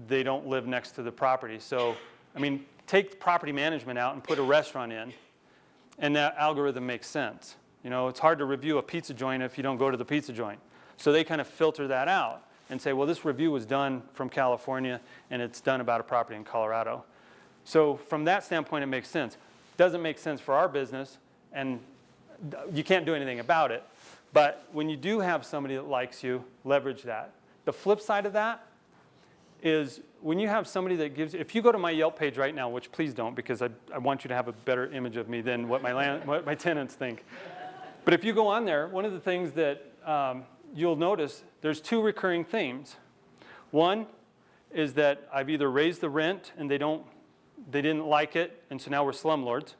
they don't live next to the property. So, I mean, take property management out and put a restaurant in, and that algorithm makes sense. It's hard to review a pizza joint if you don't go to the pizza joint. So they kind of filter that out and say, well, this review was done from California, and it's done about a property in Colorado. So from that standpoint, it makes sense. Doesn't make sense for our business, and you can't do anything about it. But when you do have somebody that likes you, leverage that. The flip side of that is when you have somebody that gives, if you go to my Yelp page right now, which please don't because I want you to have a better image of me than what my tenants think. But if you go on there, one of the things that you'll notice, there's 2 recurring themes. One is that I've either raised the rent and they didn't like it, and so now we're slumlords.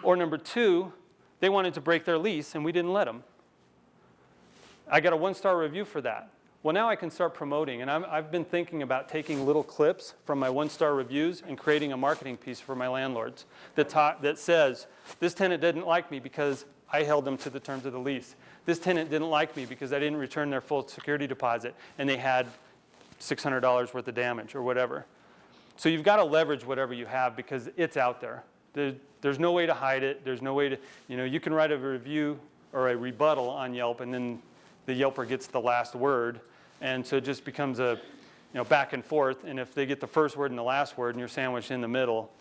Or number 2, they wanted to break their lease and we didn't let them. I got a 1-star review for that. Well, now I can start promoting, and I've been thinking about taking little clips from my 1-star reviews and creating a marketing piece for my landlords that says, this tenant didn't like me because I held them to the terms of the lease. This tenant didn't like me because I didn't return their full security deposit and they had $600 worth of damage or whatever. So you've got to leverage whatever you have because it's out there. There's no way to hide it. There's no way to, you can write a review or a rebuttal on Yelp and then the Yelper gets the last word. And so it just becomes a back and forth. And if they get the first word and the last word and you're sandwiched in the middle,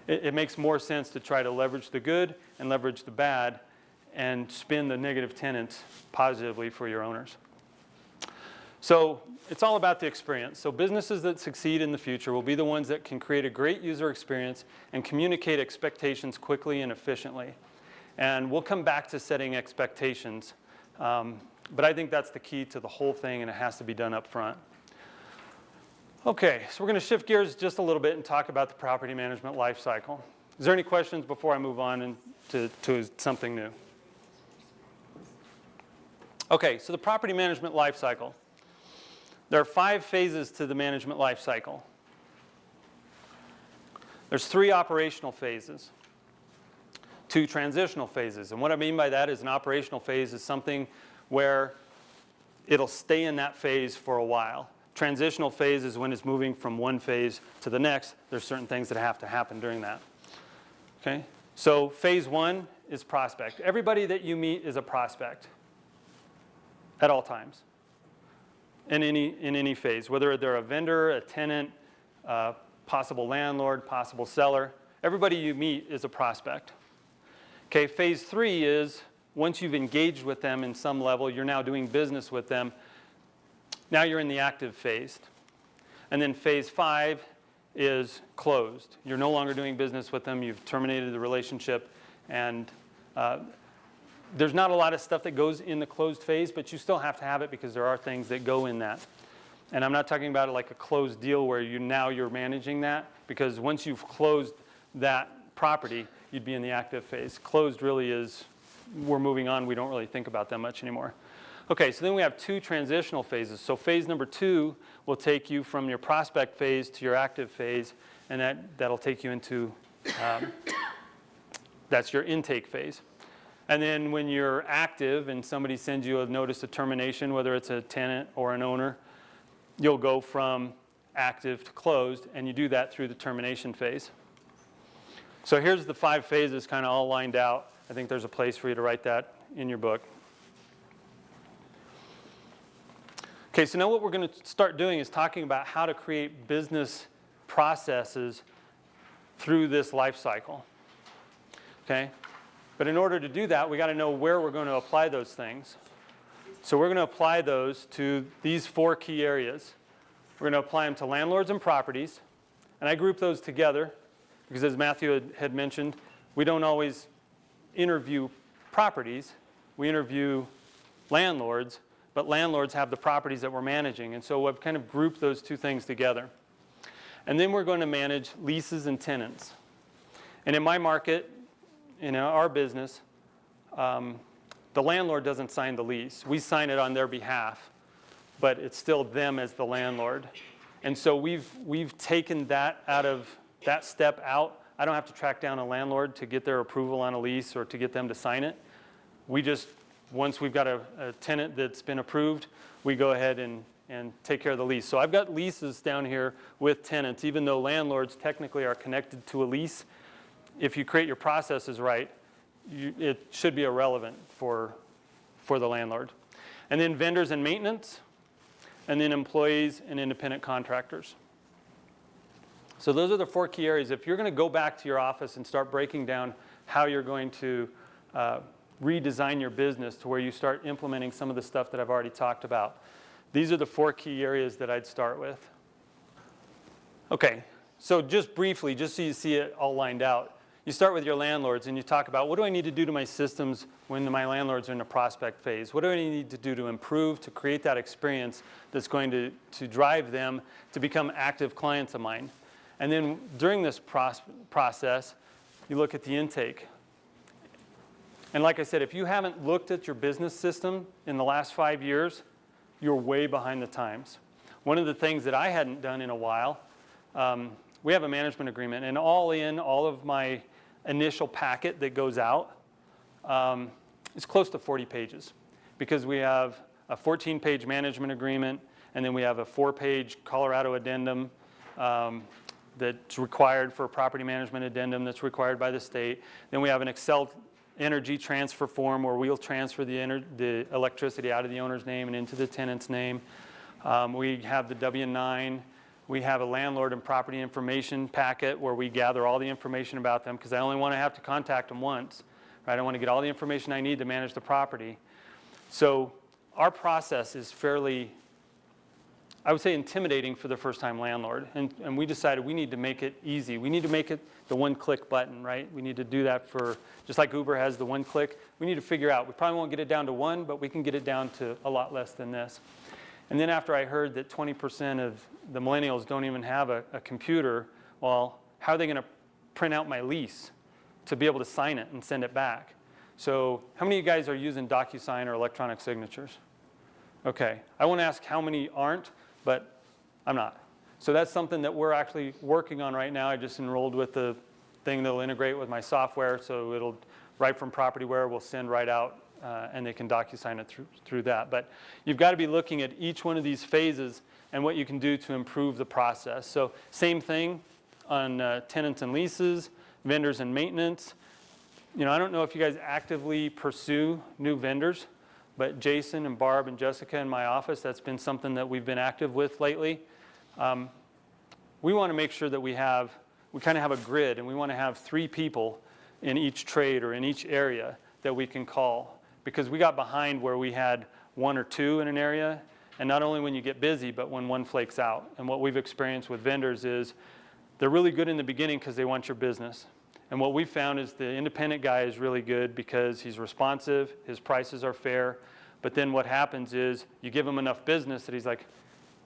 it makes more sense to try to leverage the good and leverage the bad and spin the negative tenants positively for your owners. So it's all about the experience. So businesses that succeed in the future will be the ones that can create a great user experience and communicate expectations quickly and efficiently. And we'll come back to setting expectations. But I think that's the key to the whole thing, and it has to be done up front. Okay, so we're going to shift gears just a little bit and talk about the property management life cycle. Is there any questions before I move on to something new? Okay, so the property management life cycle. There are 5 phases to the management life cycle. There's 3 operational phases, 2 transitional phases. And what I mean by that is an operational phase is something where it'll stay in that phase for a while. transitional phase is when it's moving from one phase to the next. There's certain things that have to happen during that. Okay? So phase 1 is prospect. Everybody that you meet is a prospect at all times in any phase, whether they're a vendor, a tenant, possible landlord, possible seller. Everybody you meet is a prospect. Okay, phase 3 is once you've engaged with them in some level, you're now doing business with them. Now you're in the active phase. And then phase 5 is closed. You're no longer doing business with them. You've terminated the relationship. And there's not a lot of stuff that goes in the closed phase, but you still have to have it because there are things that go in that. And I'm not talking about it like a closed deal where you're managing that, because once you've closed that property, you'd be in the active phase. Closed really is, we're moving on. We don't really think about that much anymore. Okay, so then we have 2 transitional phases. So phase number 2 will take you from your prospect phase to your active phase, and that'll take you into, that's your intake phase. And then when you're active and somebody sends you a notice of termination, whether it's a tenant or an owner, you'll go from active to closed, and you do that through the termination phase. So here's the 5 phases kind of all lined out. I think there's a place for you to write that in your book. Okay, so now what we're going to start doing is talking about how to create business processes through this life cycle. Okay? But in order to do that, we got to know where we're going to apply those things. So we're going to apply those to these 4 key areas. We're going to apply them to landlords and properties. And I group those together because, as Matthew had mentioned, we don't always interview properties. We interview landlords, but landlords have the properties that we're managing. And so I've kind of grouped those 2 things together. And then we're going to manage leases and tenants. And in my market, in our business, the landlord doesn't sign the lease. We sign it on their behalf, but it's still them as the landlord. And so we've taken that out of that step out. I don't have to track down a landlord to get their approval on a lease or to get them to sign it. We just, once we've got a tenant that's been approved, we go ahead and take care of the lease. So I've got leases down here with tenants, even though landlords technically are connected to a lease. If you create your processes right, it should be irrelevant for the landlord. And then vendors and maintenance, and then employees and independent contractors. So those are the 4 key areas. If you're going to go back to your office and start breaking down how you're going to redesign your business to where you start implementing some of the stuff that I've already talked about, these are the 4 key areas that I'd start with. Okay, so just briefly, just so you see it all lined out, you start with your landlords and you talk about, what do I need to do to my systems when my landlords are in the prospect phase? What do I need to do to improve, to create that experience that's going to drive them to become active clients of mine? And then during this process, you look at the intake. And like I said, if you haven't looked at your business system in the last 5 years, you're way behind the times. One of the things that I hadn't done in a while, we have a management agreement, and all of my initial packet that goes out is close to 40 pages, because we have a 14-page management agreement, and then we have a 4-page Colorado addendum that's required for a property management addendum that's required by the state. Then we have an Excel energy transfer form where we'll transfer the electricity out of the owner's name and into the tenant's name. We have the W-9. We have a landlord and property information packet where we gather all the information about them, because I only want to have to contact them once. Right? I want to get all the information I need to manage the property. So our process is fairly, I would say, intimidating for the first-time landlord. And we decided we need to make it easy. We need to make it the one-click button, right? We need to do that for, just like Uber has the one-click, we need to figure out, we probably won't get it down to 1, but we can get it down to a lot less than this. And then after I heard that 20% of the millennials don't even have a computer, well, how are they going to print out my lease to be able to sign it and send it back? So how many of you guys are using DocuSign or electronic signatures? Okay. I won't ask how many aren't, but I'm not. So that's something that we're actually working on right now. I just enrolled with the thing that will integrate with my software, so it'll, right from PropertyWare, will send right out, and they can DocuSign it through that. But you've got to be looking at each one of these phases and what you can do to improve the process. So same thing on tenants and leases, vendors and maintenance. You know, I don't know if you guys actively pursue new vendors, but Jason and Barb and Jessica in my office, that's been something that we've been active with lately. We want to make sure that we kind of have a grid, and we want to have 3 people in each trade or in each area that we can call. Because we got behind where we had 1 or 2 in an area, and not only when you get busy, but when one flakes out. And what we've experienced with vendors is they're really good in the beginning because they want your business. And what we've found is the independent guy is really good because he's responsive, his prices are fair, but then what happens is you give him enough business that he's like,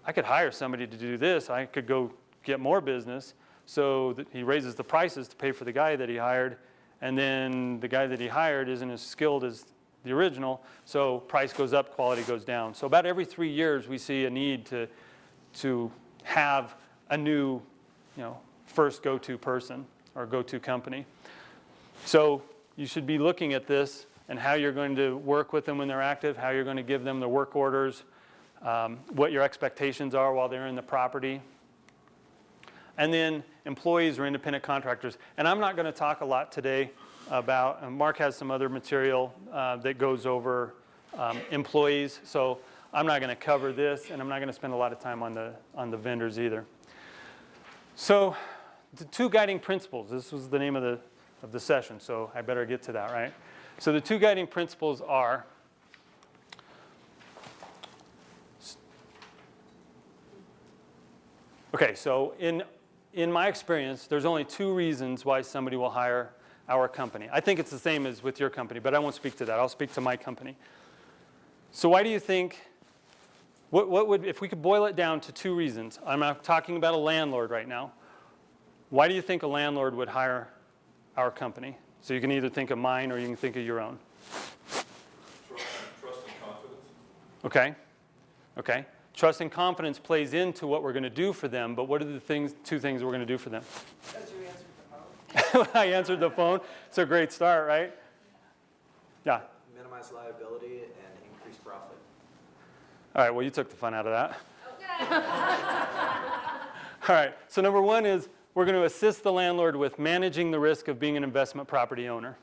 I could hire somebody to do this, I could go get more business, so that he raises the prices to pay for the guy that he hired, and then the guy that he hired isn't as skilled as the original, so price goes up, quality goes down. So about every 3 years we see a need to have a new, first go-to person or go-to company. So you should be looking at this and how you're going to work with them when they're active, how you're going to give them the work orders, what your expectations are while they're in the property. And then employees or independent contractors. And I'm not going to talk a lot today about, Mark has some other material that goes over employees, so I'm not going to cover this, and I'm not going to spend a lot of time on the vendors either. So the 2 guiding principles, this was the name of the session, so I better get to that, right? So the 2 guiding principles are, okay, so in my experience, there's only 2 reasons why somebody will hire our company. I think it's the same as with your company, but I won't speak to that. I'll speak to my company. So why do you think, what would, if we could boil it down to 2 reasons, I'm not talking about a landlord right now. Why do you think a landlord would hire our company? So you can either think of mine or you can think of your own. Trust and confidence. Okay. Trust and confidence plays into what we're going to do for them, but what are the 2 things we're going to do for them? Because you answered the phone. I answered the phone. It's a great start, right? Yeah. Minimize liability and increase profit. All right, well, you took the fun out of that. All right, so number 1 is we're going to assist the landlord with managing the risk of being an investment property owner.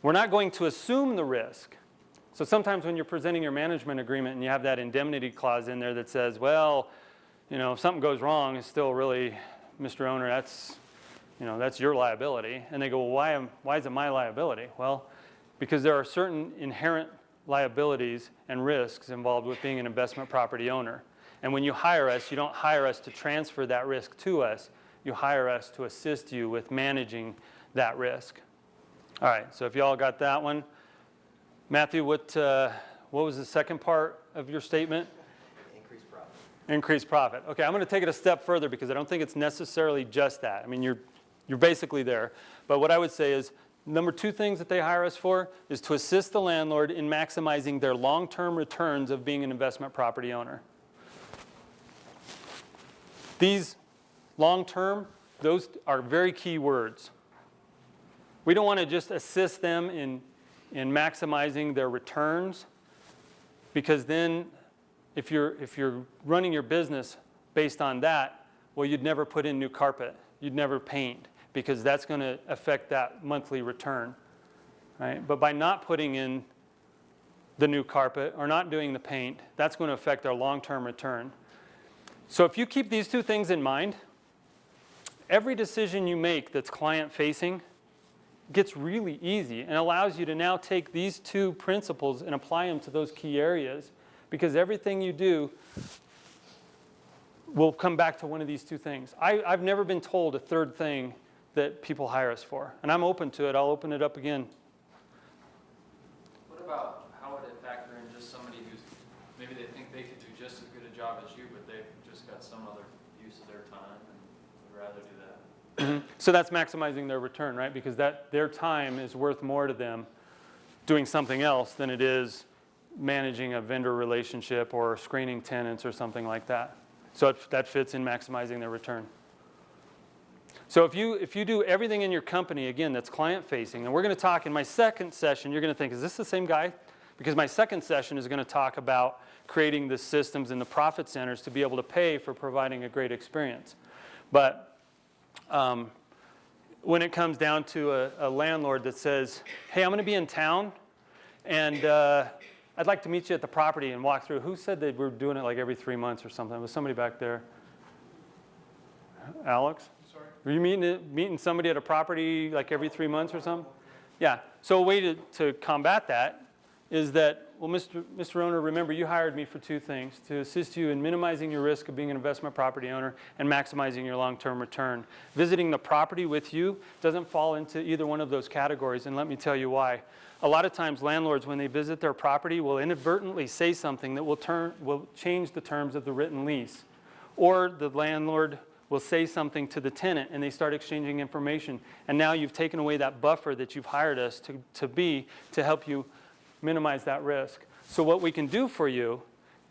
We're not going to assume the risk. So sometimes when you're presenting your management agreement and you have that indemnity clause in there that says, well, if something goes wrong, it's still really, Mr. Owner, that's your liability. And they go, well, why is it my liability? Well, because there are certain inherent liabilities and risks involved with being an investment property owner. And when you hire us, you don't hire us to transfer that risk to us. You hire us to assist you with managing that risk. All right, so if you all got that one. Matthew, what was the second part of your statement? Increase profit. Increase profit. Okay, I'm going to take it a step further because I don't think it's necessarily just that. I mean, you're basically there. But what I would say is, number 2 things that they hire us for is to assist the landlord in maximizing their long-term returns of being an investment property owner. These long-term, those are very key words. We don't want to just assist them in maximizing their returns, because then if you're running your business based on that, well, you'd never put in new carpet. You'd never paint, because that's going to affect that monthly return, right? But by not putting in the new carpet or not doing the paint, that's going to affect our long-term return. So if you keep these 2 things in mind, every decision you make that's client-facing gets really easy and allows you to now take these 2 principles and apply them to those key areas, because everything you do will come back to one of these 2 things. I've never been told a 3rd thing that people hire us for, and I'm open to it. I'll open it up again. What about, how would it factor in just somebody who's, maybe they think they could do just as good a job as you, but they've just got some other use of their time and would rather do that? So that's maximizing their return, right? Because their time is worth more to them doing something else than it is managing a vendor relationship or screening tenants or something like that. So that fits in maximizing their return. So if you do everything in your company, again, that's client-facing, and we're going to talk in my second session, you're going to think, is this the same guy? Because my second session is going to talk about creating the systems and the profit centers to be able to pay for providing a great experience. But when it comes down to a landlord that says, hey, I'm going to be in town, and I'd like to meet you at the property and walk through. Who said they were doing it like every 3 months or something? Was somebody back there? Alex? Sorry? Were you meeting somebody at a property like every 3 months or something? Yeah. So a way to combat that is that, well, Mr. Owner, remember you hired me for two things: to assist you in minimizing your risk of being an investment property owner and maximizing your long-term return. Visiting the property with you doesn't fall into either one of those categories, and let me tell you why. A lot of times landlords, when they visit their property, will inadvertently say something that will change the terms of the written lease. Or the landlord will say something to the tenant and they start exchanging information. And now you've taken away that buffer that you've hired us to help you minimize that risk. So what we can do for you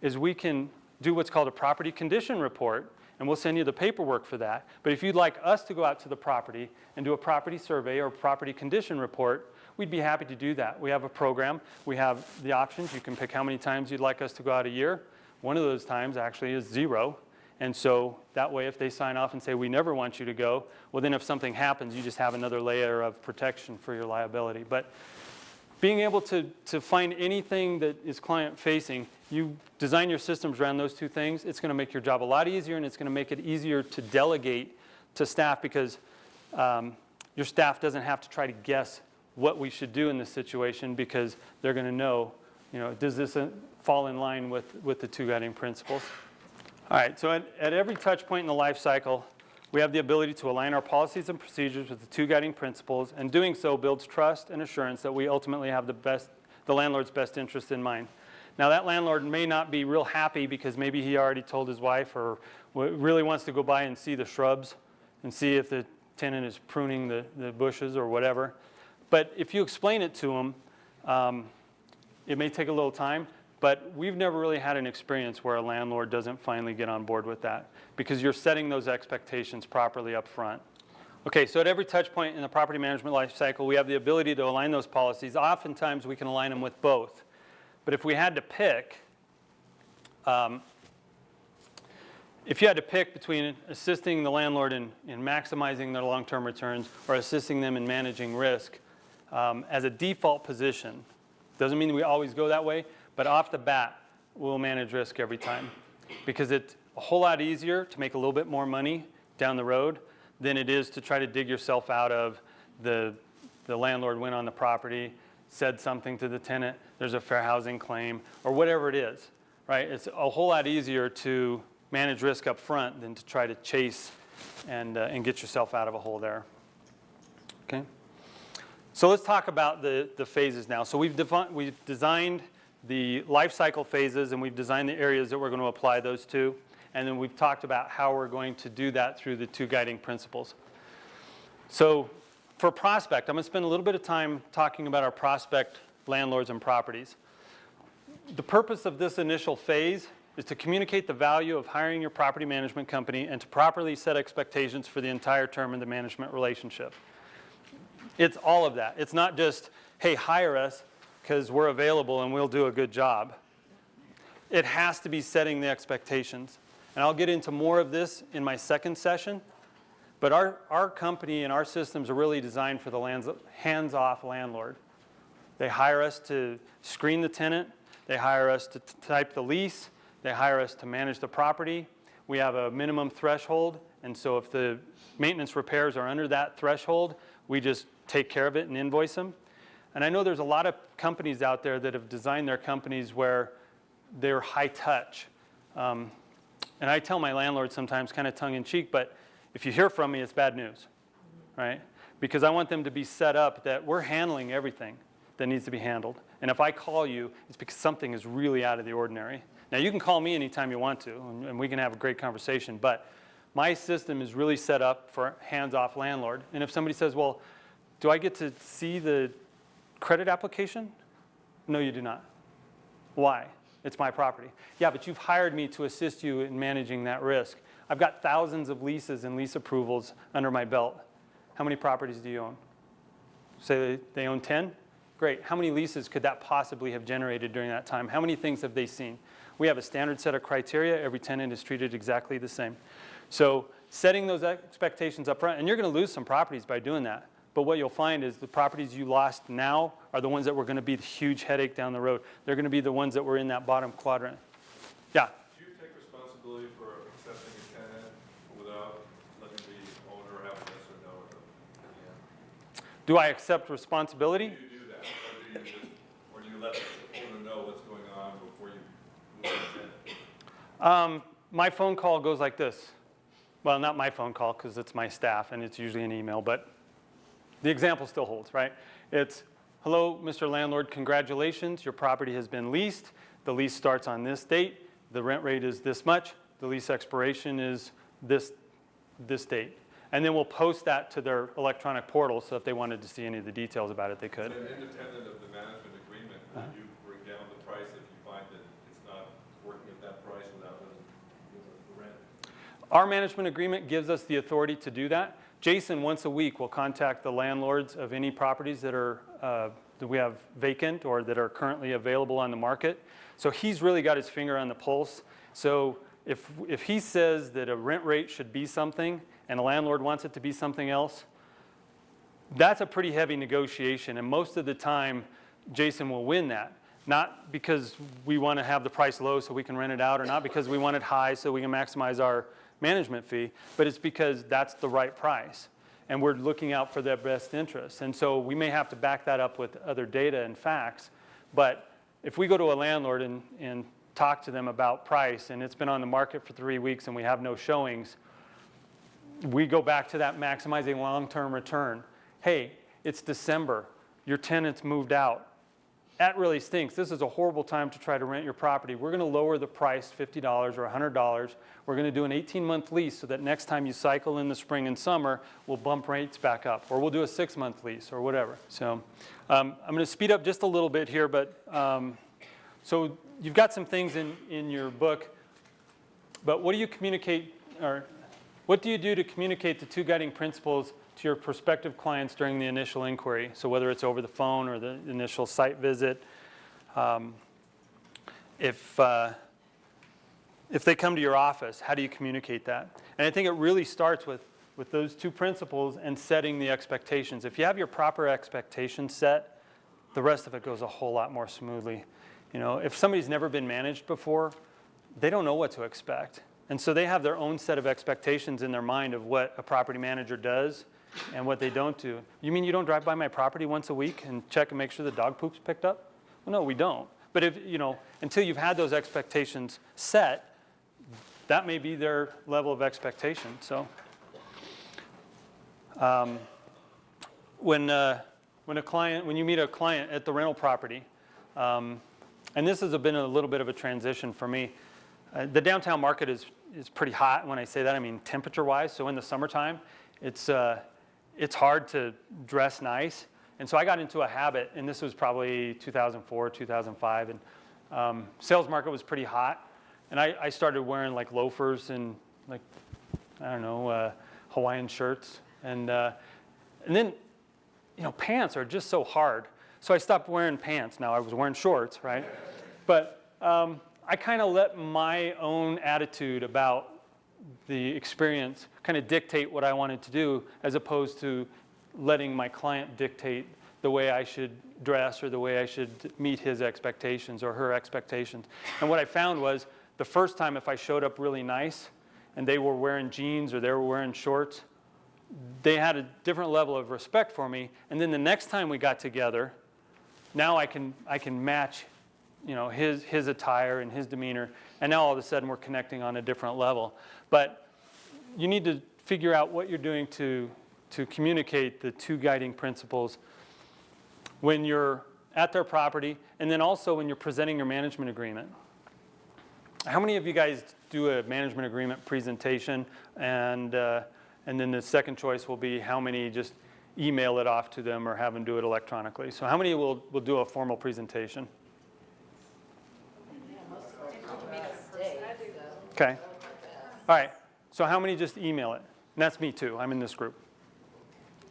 is we can do what's called a property condition report, and we'll send you the paperwork for that. But if you'd like us to go out to the property and do a property survey or property condition report, we'd be happy to do that. We have a program. We have the options. You can pick how many times you'd like us to go out a year. One of those times actually is 0. And so that way, if they sign off and say, we never want you to go, well, then if something happens, you just have another layer of protection for your liability. But being able to find anything that is client-facing, you design your systems around those two things, it's going to make your job a lot easier, and it's going to make it easier to delegate to staff, because your staff doesn't have to try to guess what we should do in this situation, because they're going to know, does this fall in line with the two guiding principles? All right, so at every touch point in the life cycle, we have the ability to align our policies and procedures with the two guiding principles, and doing so builds trust and assurance that we ultimately have the landlord's best interest in mind. Now, that landlord may not be real happy because maybe he already told his wife, or really wants to go by and see the shrubs and see if the tenant is pruning the bushes or whatever. But if you explain it to him, it may take a little time. But we've never really had an experience where a landlord doesn't finally get on board with that, because you're setting those expectations properly up front. Okay, so at every touch point in the property management life cycle, we have the ability to align those policies. Oftentimes, we can align them with both. But if we had to pick, between assisting the landlord in maximizing their long-term returns or assisting them in managing risk, as a default position, doesn't mean we always go that way, but off the bat, we'll manage risk every time, because it's a whole lot easier to make a little bit more money down the road than it is to try to dig yourself out of the landlord went on the property, said something to the tenant, there's a fair housing claim, or whatever it is, right? It's a whole lot easier to manage risk up front than to try to chase and get yourself out of a hole there. Okay? So let's talk about the phases now. So we've designed the life cycle phases, and we've designed the areas that we're going to apply those to. And then we've talked about how we're going to do that through the two guiding principles. So for prospect, I'm going to spend a little bit of time talking about our prospect landlords and properties. The purpose of this initial phase is to communicate the value of hiring your property management company and to properly set expectations for the entire term of the management relationship. It's all of that. It's not just, hey, hire us because we're available and we'll do a good job. It has to be setting the expectations. And I'll get into more of this in my second session. But our company and our systems are really designed for the hands-off landlord. They hire us to screen the tenant. They hire us to type the lease. They hire us to manage the property. We have a minimum threshold. And so if the maintenance repairs are under that threshold, we just take care of it and invoice them. And I know there's a lot of companies out there that have designed their companies where they're high touch. And I tell my landlords sometimes, kind of tongue-in-cheek, but if you hear from me, it's bad news, right? Because I want them to be set up that we're handling everything that needs to be handled. And if I call you, it's because something is really out of the ordinary. Now, you can call me anytime you want to, and we can have a great conversation, but my system is really set up for hands-off landlord. And if somebody says, well, do I get to see the credit application? No, you do not. Why? It's my property. Yeah, but you've hired me to assist you in managing that risk. I've got thousands of leases and lease approvals under my belt. How many properties do you own? Say they own 10? Great. How many leases could that possibly have generated during that time? How many things have they seen? We have a standard set of criteria. Every tenant is treated exactly the same. So setting those expectations up front, and you're going to lose some properties by doing that. But what you'll find is the properties you lost now are the ones that were going to be the huge headache down the road. They're going to be the ones that were in that bottom quadrant. Yeah? Do you take responsibility for accepting a tenant without letting the owner have a yes or no at the end? Do I accept responsibility? Do you do that, or do you let the owner know what's going on before you move the tenant? My phone call goes like this. Well, not my phone call because it's my staff and it's usually an email, but the example still holds, right? It's, hello, Mr. Landlord, congratulations, your property has been leased. The lease starts on this date. The rent rate is this much. The lease expiration is this date. And then we'll post that to their electronic portal so if they wanted to see any of the details about it, they could. And independent of the management agreement, will you bring down the price if you find that it's not working at that price without the rent? Our management agreement gives us the authority to do that. Jason, once a week, will contact the landlords of any properties that are that we have vacant or that are currently available on the market. So he's really got his finger on the pulse. So if he says that a rent rate should be something and a landlord wants it to be something else, that's a pretty heavy negotiation. And most of the time, Jason will win that. Not because we want to have the price low so we can rent it out, or not because we want it high so we can maximize our management fee, but it's because that's the right price. And we're looking out for their best interests. And so we may have to back that up with other data and facts. But if we go to a landlord and talk to them about price, and it's been on the market for 3 weeks and we have no showings, we go back to that maximizing long-term return. Hey, it's December. Your tenant's moved out. That really stinks. This is a horrible time to try to rent your property. We're going to lower the price $50 or $100. We're going to do an 18-month lease so that next time you cycle in the spring and summer, we'll bump rates back up. Or we'll do a 6-month lease or whatever. So I'm going to speed up just a little bit here. But so you've got some things in your book. But what do you communicate, or what do you do to communicate the 2 guiding principles to your prospective clients during the initial inquiry? So whether it's over the phone or the initial site visit, if they come to your office, how do you communicate that? And I think it really starts with those 2 principles and setting the expectations. If you have your proper expectations set, the rest of it goes a whole lot more smoothly. You know, if somebody's never been managed before, they don't know what to expect. And so they have their own set of expectations in their mind of what a property manager does and what they don't do. You mean you don't drive by my property once a week and check and make sure the dog poop's picked up? Well, no, we don't. But if, you know, until you've had those expectations set, that may be their level of expectation. So when you meet a client at the rental property, and this has been a little bit of a transition for me. The downtown market is pretty hot. When I say that, I mean temperature-wise. So in the summertime, it's hard to dress nice. And so I got into a habit, and this was probably 2004, 2005, and sales market was pretty hot. And I started wearing like loafers and like, I don't know, Hawaiian shirts. And then, you know, pants are just so hard. So I stopped wearing pants. Now I was wearing shorts, right? But I kind of let my own attitude about the experience kind of dictate what I wanted to do, as opposed to letting my client dictate the way I should dress or the way I should meet his expectations or her expectations. And what I found was the first time, if I showed up really nice and they were wearing jeans or they were wearing shorts, they had a different level of respect for me. And then the next time we got together, now I can match, you know, his attire and his demeanor, and now all of a sudden we're connecting on a different level. But you need to figure out what you're doing to communicate the 2 guiding principles when you're at their property, and then also when you're presenting your management agreement. How many of you guys do a management agreement presentation, and then the second choice will be how many just email it off to them or have them do it electronically? So how many will do a formal presentation? Okay. All right. So how many just email it? And that's me too. I'm in this group.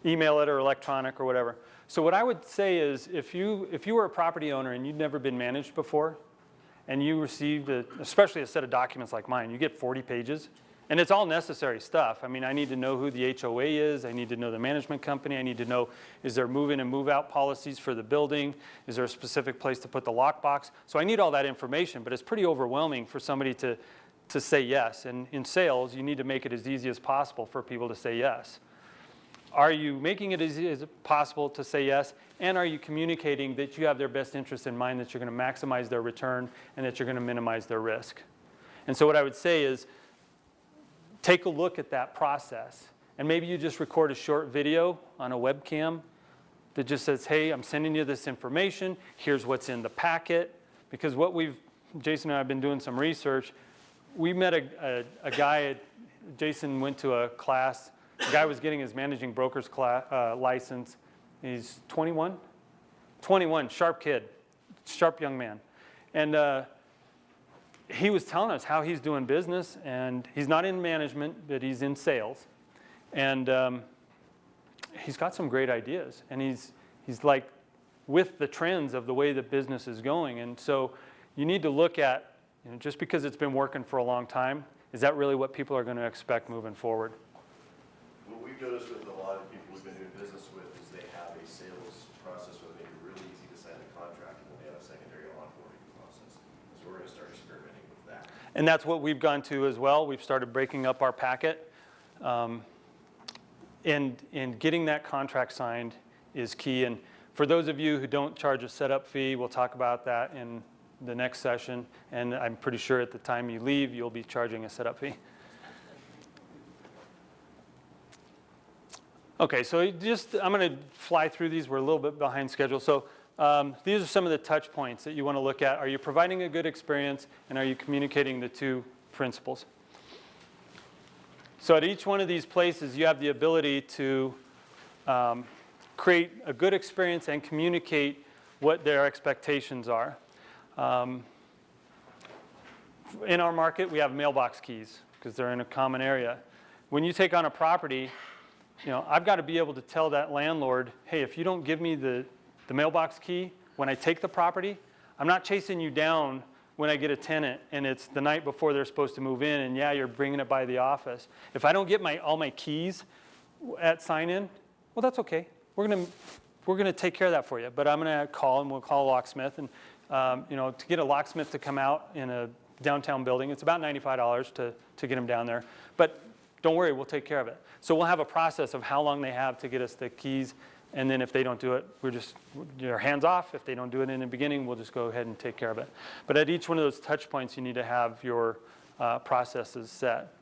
email it or electronic or whatever. So what I would say is if you were a property owner and you'd never been managed before, and you received, especially a set of documents like mine, you get 40 pages, and it's all necessary stuff. I mean, I need to know who the HOA is, I need to know the management company, I need to know, is there move-in and move-out policies for the building, is there a specific place to put the lockbox? So I need all that information, but it's pretty overwhelming for somebody to say yes. And in sales, you need to make it as easy as possible for people to say yes. Are you making it as easy as possible to say yes? And are you communicating that you have their best interest in mind, that you're going to maximize their return, and that you're going to minimize their risk? And so what I would say is take a look at that process. And maybe you just record a short video on a webcam that just says, hey, I'm sending you this information. Here's what's in the packet. Because what Jason and I have been doing some research. We met a guy, Jason went to a class. The guy was getting his managing broker's license. He's 21? 21, sharp kid, sharp young man. And he was telling us how he's doing business, and he's not in management, but he's in sales. And he's got some great ideas, and he's like with the trends of the way the business is going. And so you need to look at, just because it's been working for a long time, is that really what people are going to expect moving forward? What we've noticed with a lot of people we've been doing business with is they have a sales process where they make it really easy to sign a contract, and then they have a secondary onboarding process. So we're going to start experimenting with that. And that's what we've gone to as well. We've started breaking up our packet. And getting that contract signed is key. And for those of you who don't charge a setup fee, we'll talk about that in the next session. And I'm pretty sure at the time you leave, you'll be charging a setup fee. Okay, so I'm going to fly through these. We're a little bit behind schedule. So these are some of the touch points that you want to look at. Are you providing a good experience, and are you communicating the two principles? So at each one of these places, you have the ability to create a good experience and communicate what their expectations are. In our market, we have mailbox keys because they're in a common area. When you take on a property, I've got to be able to tell that landlord, hey, if you don't give me the mailbox key when I take the property, I'm not chasing you down when I get a tenant and it's the night before they're supposed to move in, and yeah, you're bringing it by the office. If I don't get all my keys at sign-in, well, that's okay. We're gonna take care of that for you. But I'm gonna call, and we'll call a locksmith, and to get a locksmith to come out in a downtown building, it's about $95 to get them down there. But don't worry, we'll take care of it. So we'll have a process of how long they have to get us the keys, and then if they don't do it, you're hands off. If they don't do it in the beginning, we'll just go ahead and take care of it. But at each one of those touch points, you need to have your processes set.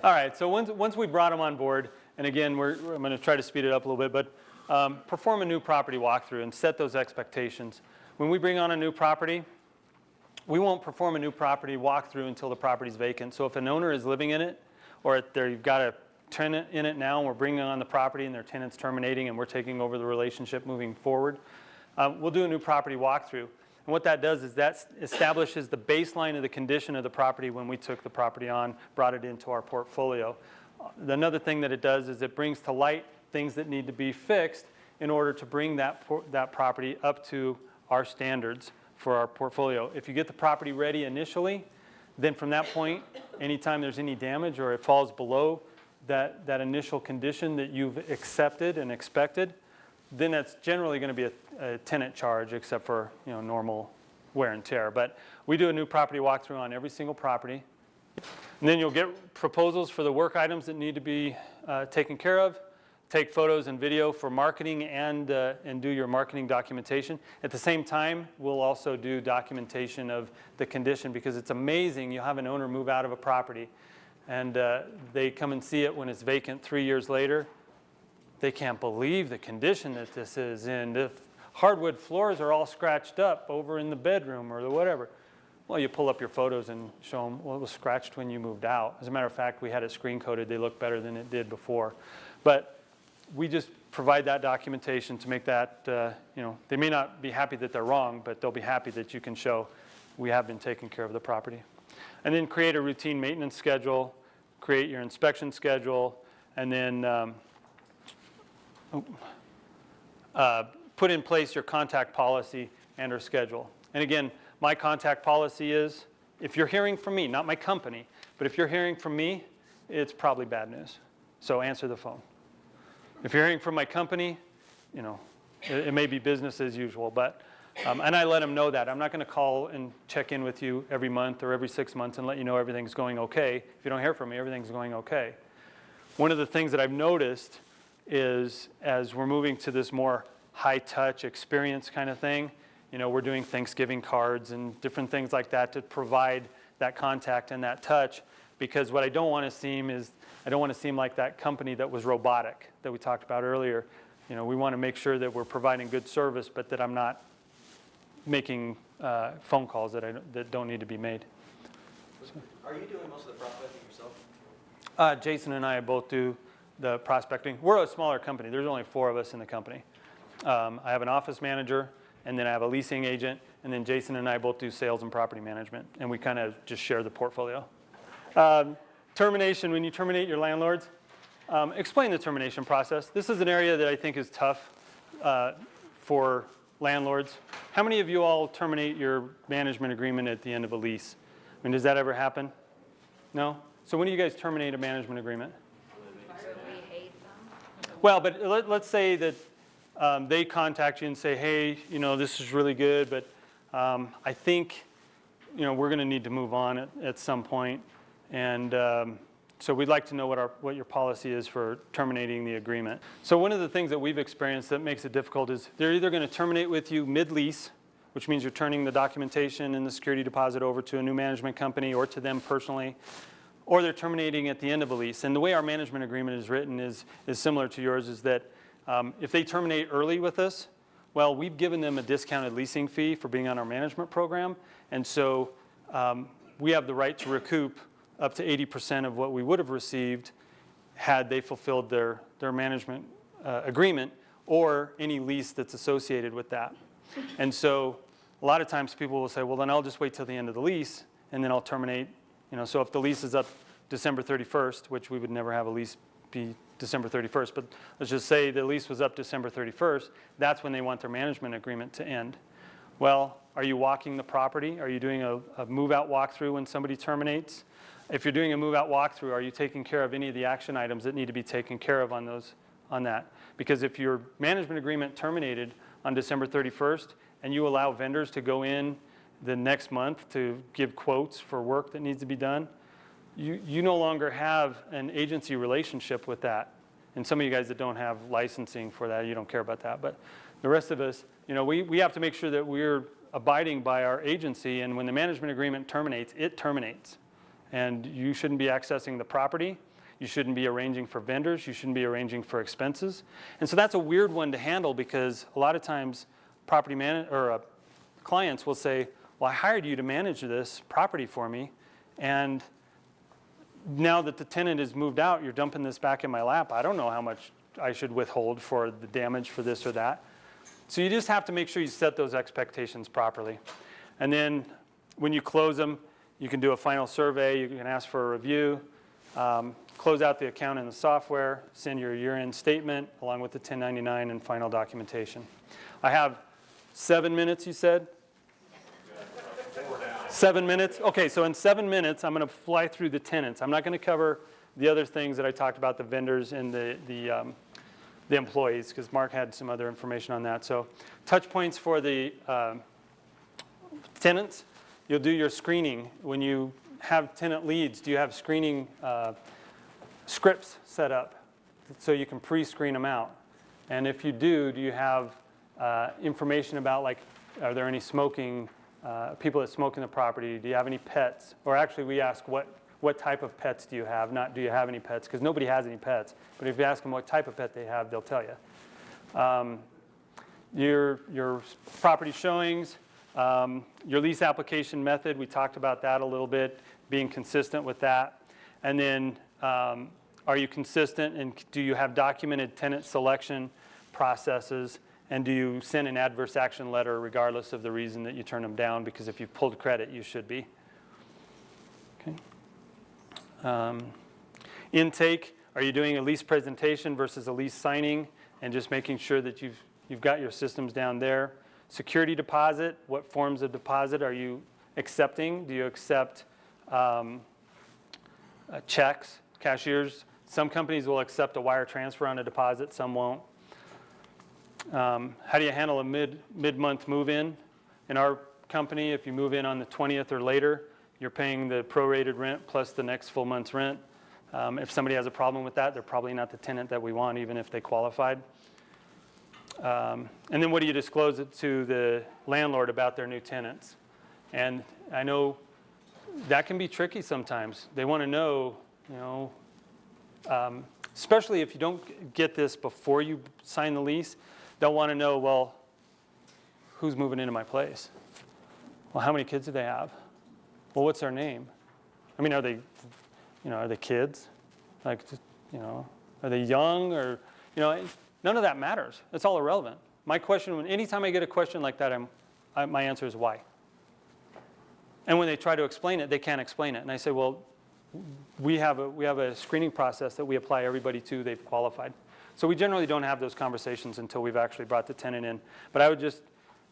All right, so once we brought them on board, and again, I'm going to try to speed it up a little bit, but perform a new property walkthrough and set those expectations. When we bring on a new property, we won't perform a new property walkthrough until the property's vacant. So if an owner is living in it, or you've got a tenant in it now and we're bringing on the property and their tenant's terminating and we're taking over the relationship moving forward, we'll do a new property walkthrough. And what that does is that establishes the baseline of the condition of the property when we took the property on, brought it into our portfolio. Another thing that it does is it brings to light things that need to be fixed in order to bring that property up to our standards for our portfolio. If you get the property ready initially, then from that point, anytime there's any damage or it falls below that initial condition that you've accepted and expected, then that's generally going to be a tenant charge, except for normal wear and tear. But we do a new property walkthrough on every single property. And then you'll get proposals for the work items that need to be taken care of, take photos and video for marketing, and do your marketing documentation. At the same time, we'll also do documentation of the condition, because it's amazing. You'll have an owner move out of a property, and they come and see it when it's vacant 3 years later. They can't believe the condition that this is in. The hardwood floors are all scratched up over in the bedroom or whatever. Well, you pull up your photos and show them, well, it was scratched when you moved out. As a matter of fact, we had it screen coated. They look better than it did before. But we just provide that documentation to make that, they may not be happy that they're wrong, but they'll be happy that you can show we have been taking care of the property. And then create a routine maintenance schedule, create your inspection schedule, and then put in place your contact policy and/or schedule. And again, my contact policy is, if you're hearing from me, not my company, but if you're hearing from me, it's probably bad news. So answer the phone. If you're hearing from my company, you know, it may be business as usual, but, and I let them know that. I'm not going to call and check in with you every month or every 6 months and let you know everything's going okay. If you don't hear from me, everything's going okay. One of the things that I've noticed is as we're moving to this more high-touch experience kind of thing, you know, we're doing Thanksgiving cards and different things like that to provide that contact and that touch, because what I don't want to seem is, I don't want to seem like that company that was robotic that we talked about earlier. You know, we want to make sure that we're providing good service, but that I'm not making phone calls that don't need to be made. Are you doing most of the prospecting yourself? Jason and I both do the prospecting. We're a smaller company. There's only 4 of us in the company. I have an office manager, and then I have a leasing agent, and then Jason and I both do sales and property management, and we kind of just share the portfolio. Termination, when you terminate your landlords, explain the termination process. This is an area that I think is tough for landlords. How many of you all terminate your management agreement at the end of a lease? I mean, does that ever happen? No? So when do you guys terminate a management agreement? We hate them. Well, but let's say that they contact you and say, hey, you know, this is really good, but I think, you know, we're going to need to move on at some point. And so we'd like to know what your policy is for terminating the agreement. So one of the things that we've experienced that makes it difficult is they're either going to terminate with you mid-lease, which means you're turning the documentation and the security deposit over to a new management company or to them personally, or they're terminating at the end of a lease. And the way our management agreement is written is similar to yours, is that if they terminate early with us, well, we've given them a discounted leasing fee for being on our management program. And so we have the right to recoup up to 80% of what we would have received had they fulfilled their management agreement or any lease that's associated with that. And so a lot of times people will say, well, then I'll just wait till the end of the lease and then I'll terminate. You know, so if the lease is up December 31st, which we would never have a lease be December 31st, but let's just say the lease was up December 31st, that's when they want their management agreement to end. Well, are you walking the property? Are you doing a move-out walkthrough when somebody terminates? If you're doing a move-out walkthrough, are you taking care of any of the action items that need to be taken care of on that? Because if your management agreement terminated on December 31st and you allow vendors to go in the next month to give quotes for work that needs to be done, you no longer have an agency relationship with that. And some of you guys that don't have licensing for that, you don't care about that. But the rest of us, you know, we have to make sure that we're abiding by our agency. And when the management agreement terminates, it terminates. And you shouldn't be accessing the property. You shouldn't be arranging for vendors. You shouldn't be arranging for expenses. And so that's a weird one to handle, because a lot of times clients will say, well, I hired you to manage this property for me, and now that the tenant has moved out, you're dumping this back in my lap. I don't know how much I should withhold for the damage for this or that. So you just have to make sure you set those expectations properly. And then when you close them, you can do a final survey. You can ask for a review, close out the account in the software, send your year-end statement along with the 1099 and final documentation. I have 7 minutes, you said? 7 minutes? Okay, so in 7 minutes, I'm going to fly through the tenants. I'm not going to cover the other things that I talked about, the vendors and the employees, because Mark had some other information on that. So touch points for the tenants. You'll do your screening. When you have tenant leads, do you have screening scripts set up so you can pre-screen them out? And if you do you have information about, like, are there any smoking people that smoke in the property? Do you have any pets? Or actually, we ask what type of pets do you have, not do you have any pets, because nobody has any pets. But if you ask them what type of pet they have, they'll tell you. Your property showings, your lease application method, we talked about that a little bit, being consistent with that. And then are you consistent, and do you have documented tenant selection processes? And do you send an adverse action letter regardless of the reason that you turn them down? Because if you've pulled credit, you should be. Okay. Intake, are you doing a lease presentation versus a lease signing? and just making sure that you've got your systems down there. Security deposit, what forms of deposit are you accepting? Do you accept checks, cashiers? Some companies will accept a wire transfer on a deposit, some won't. How do you handle a mid-month move-in? In our company, if you move in on the 20th or later, you're paying the prorated rent plus the next full month's rent. If somebody has a problem with that, they're probably not the tenant that we want, even if they qualified. And then what do you disclose it to the landlord about their new tenants? And I know that can be tricky sometimes. They want to know, especially if you don't get this before you sign the lease, they'll want to know, well, who's moving into my place? Well, how many kids do they have? Well, what's their name? I mean, are they kids? Like, are they young or, none of that matters. It's all irrelevant. My question, anytime I get a question like that, my answer is why? And when they try to explain it, they can't explain it. And I say, well, we have a screening process that we apply everybody to. They've qualified. So we generally don't have those conversations until we've actually brought the tenant in. But I would just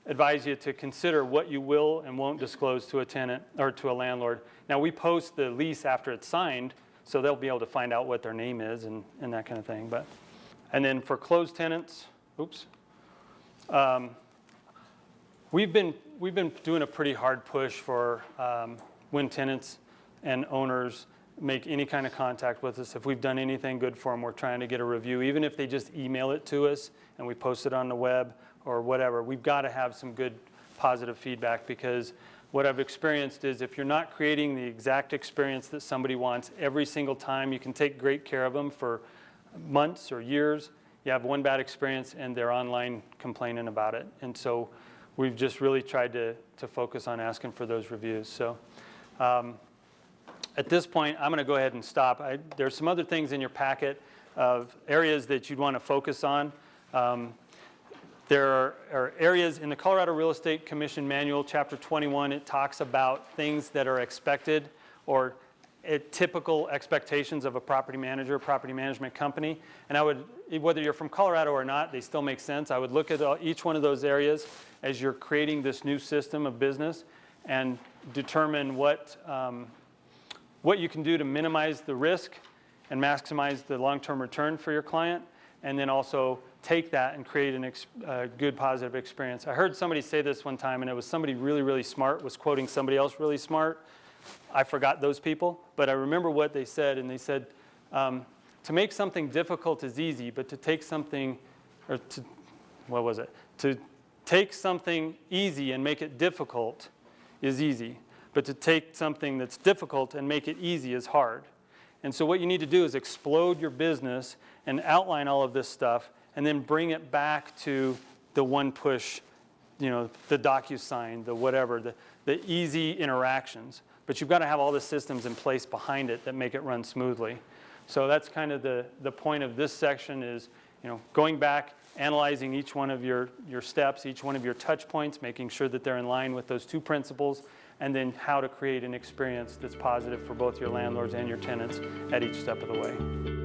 advise you to consider what you will and won't disclose to a tenant or to a landlord. Now, we post the lease after it's signed, so they'll be able to find out what their name is and that kind of thing. And then for closed tenants, we've been doing a pretty hard push for when tenants and owners make any kind of contact with us. If we've done anything good for them, we're trying to get a review. Even if they just email it to us and we post it on the web or whatever, we've got to have some good positive feedback, because what I've experienced is if you're not creating the exact experience that somebody wants every single time, you can take great care of them for months or years. You have one bad experience and they're online complaining about it. And so we've just really tried to focus on asking for those reviews. So at this point, I'm going to go ahead and stop. There's some other things in your packet of areas that you'd want to focus on. There are areas in the Colorado Real Estate Commission Manual, Chapter 21. It talks about things that are expected or typical expectations of a property manager, property management company. And I would, whether you're from Colorado or not, they still make sense. I would look at each one of those areas as you're creating this new system of business and determine what you can do to minimize the risk and maximize the long-term return for your client, and then also take that and create a good positive experience. I heard somebody say this one time, and it was somebody really, really smart was quoting somebody else really smart. I forgot those people, but I remember what they said, and they said, to make something difficult is easy, but to take something, to take something easy and make it difficult is easy, but to take something that's difficult and make it easy is hard. And so what you need to do is explode your business and outline all of this stuff, and then bring it back to the one push, the DocuSign, the whatever, the easy interactions. But you've got to have all the systems in place behind it that make it run smoothly. So that's kind of the point of this section is, going back, analyzing each one of your steps, each one of your touch points, making sure that they're in line with those two principles, and then how to create an experience that's positive for both your landlords and your tenants at each step of the way.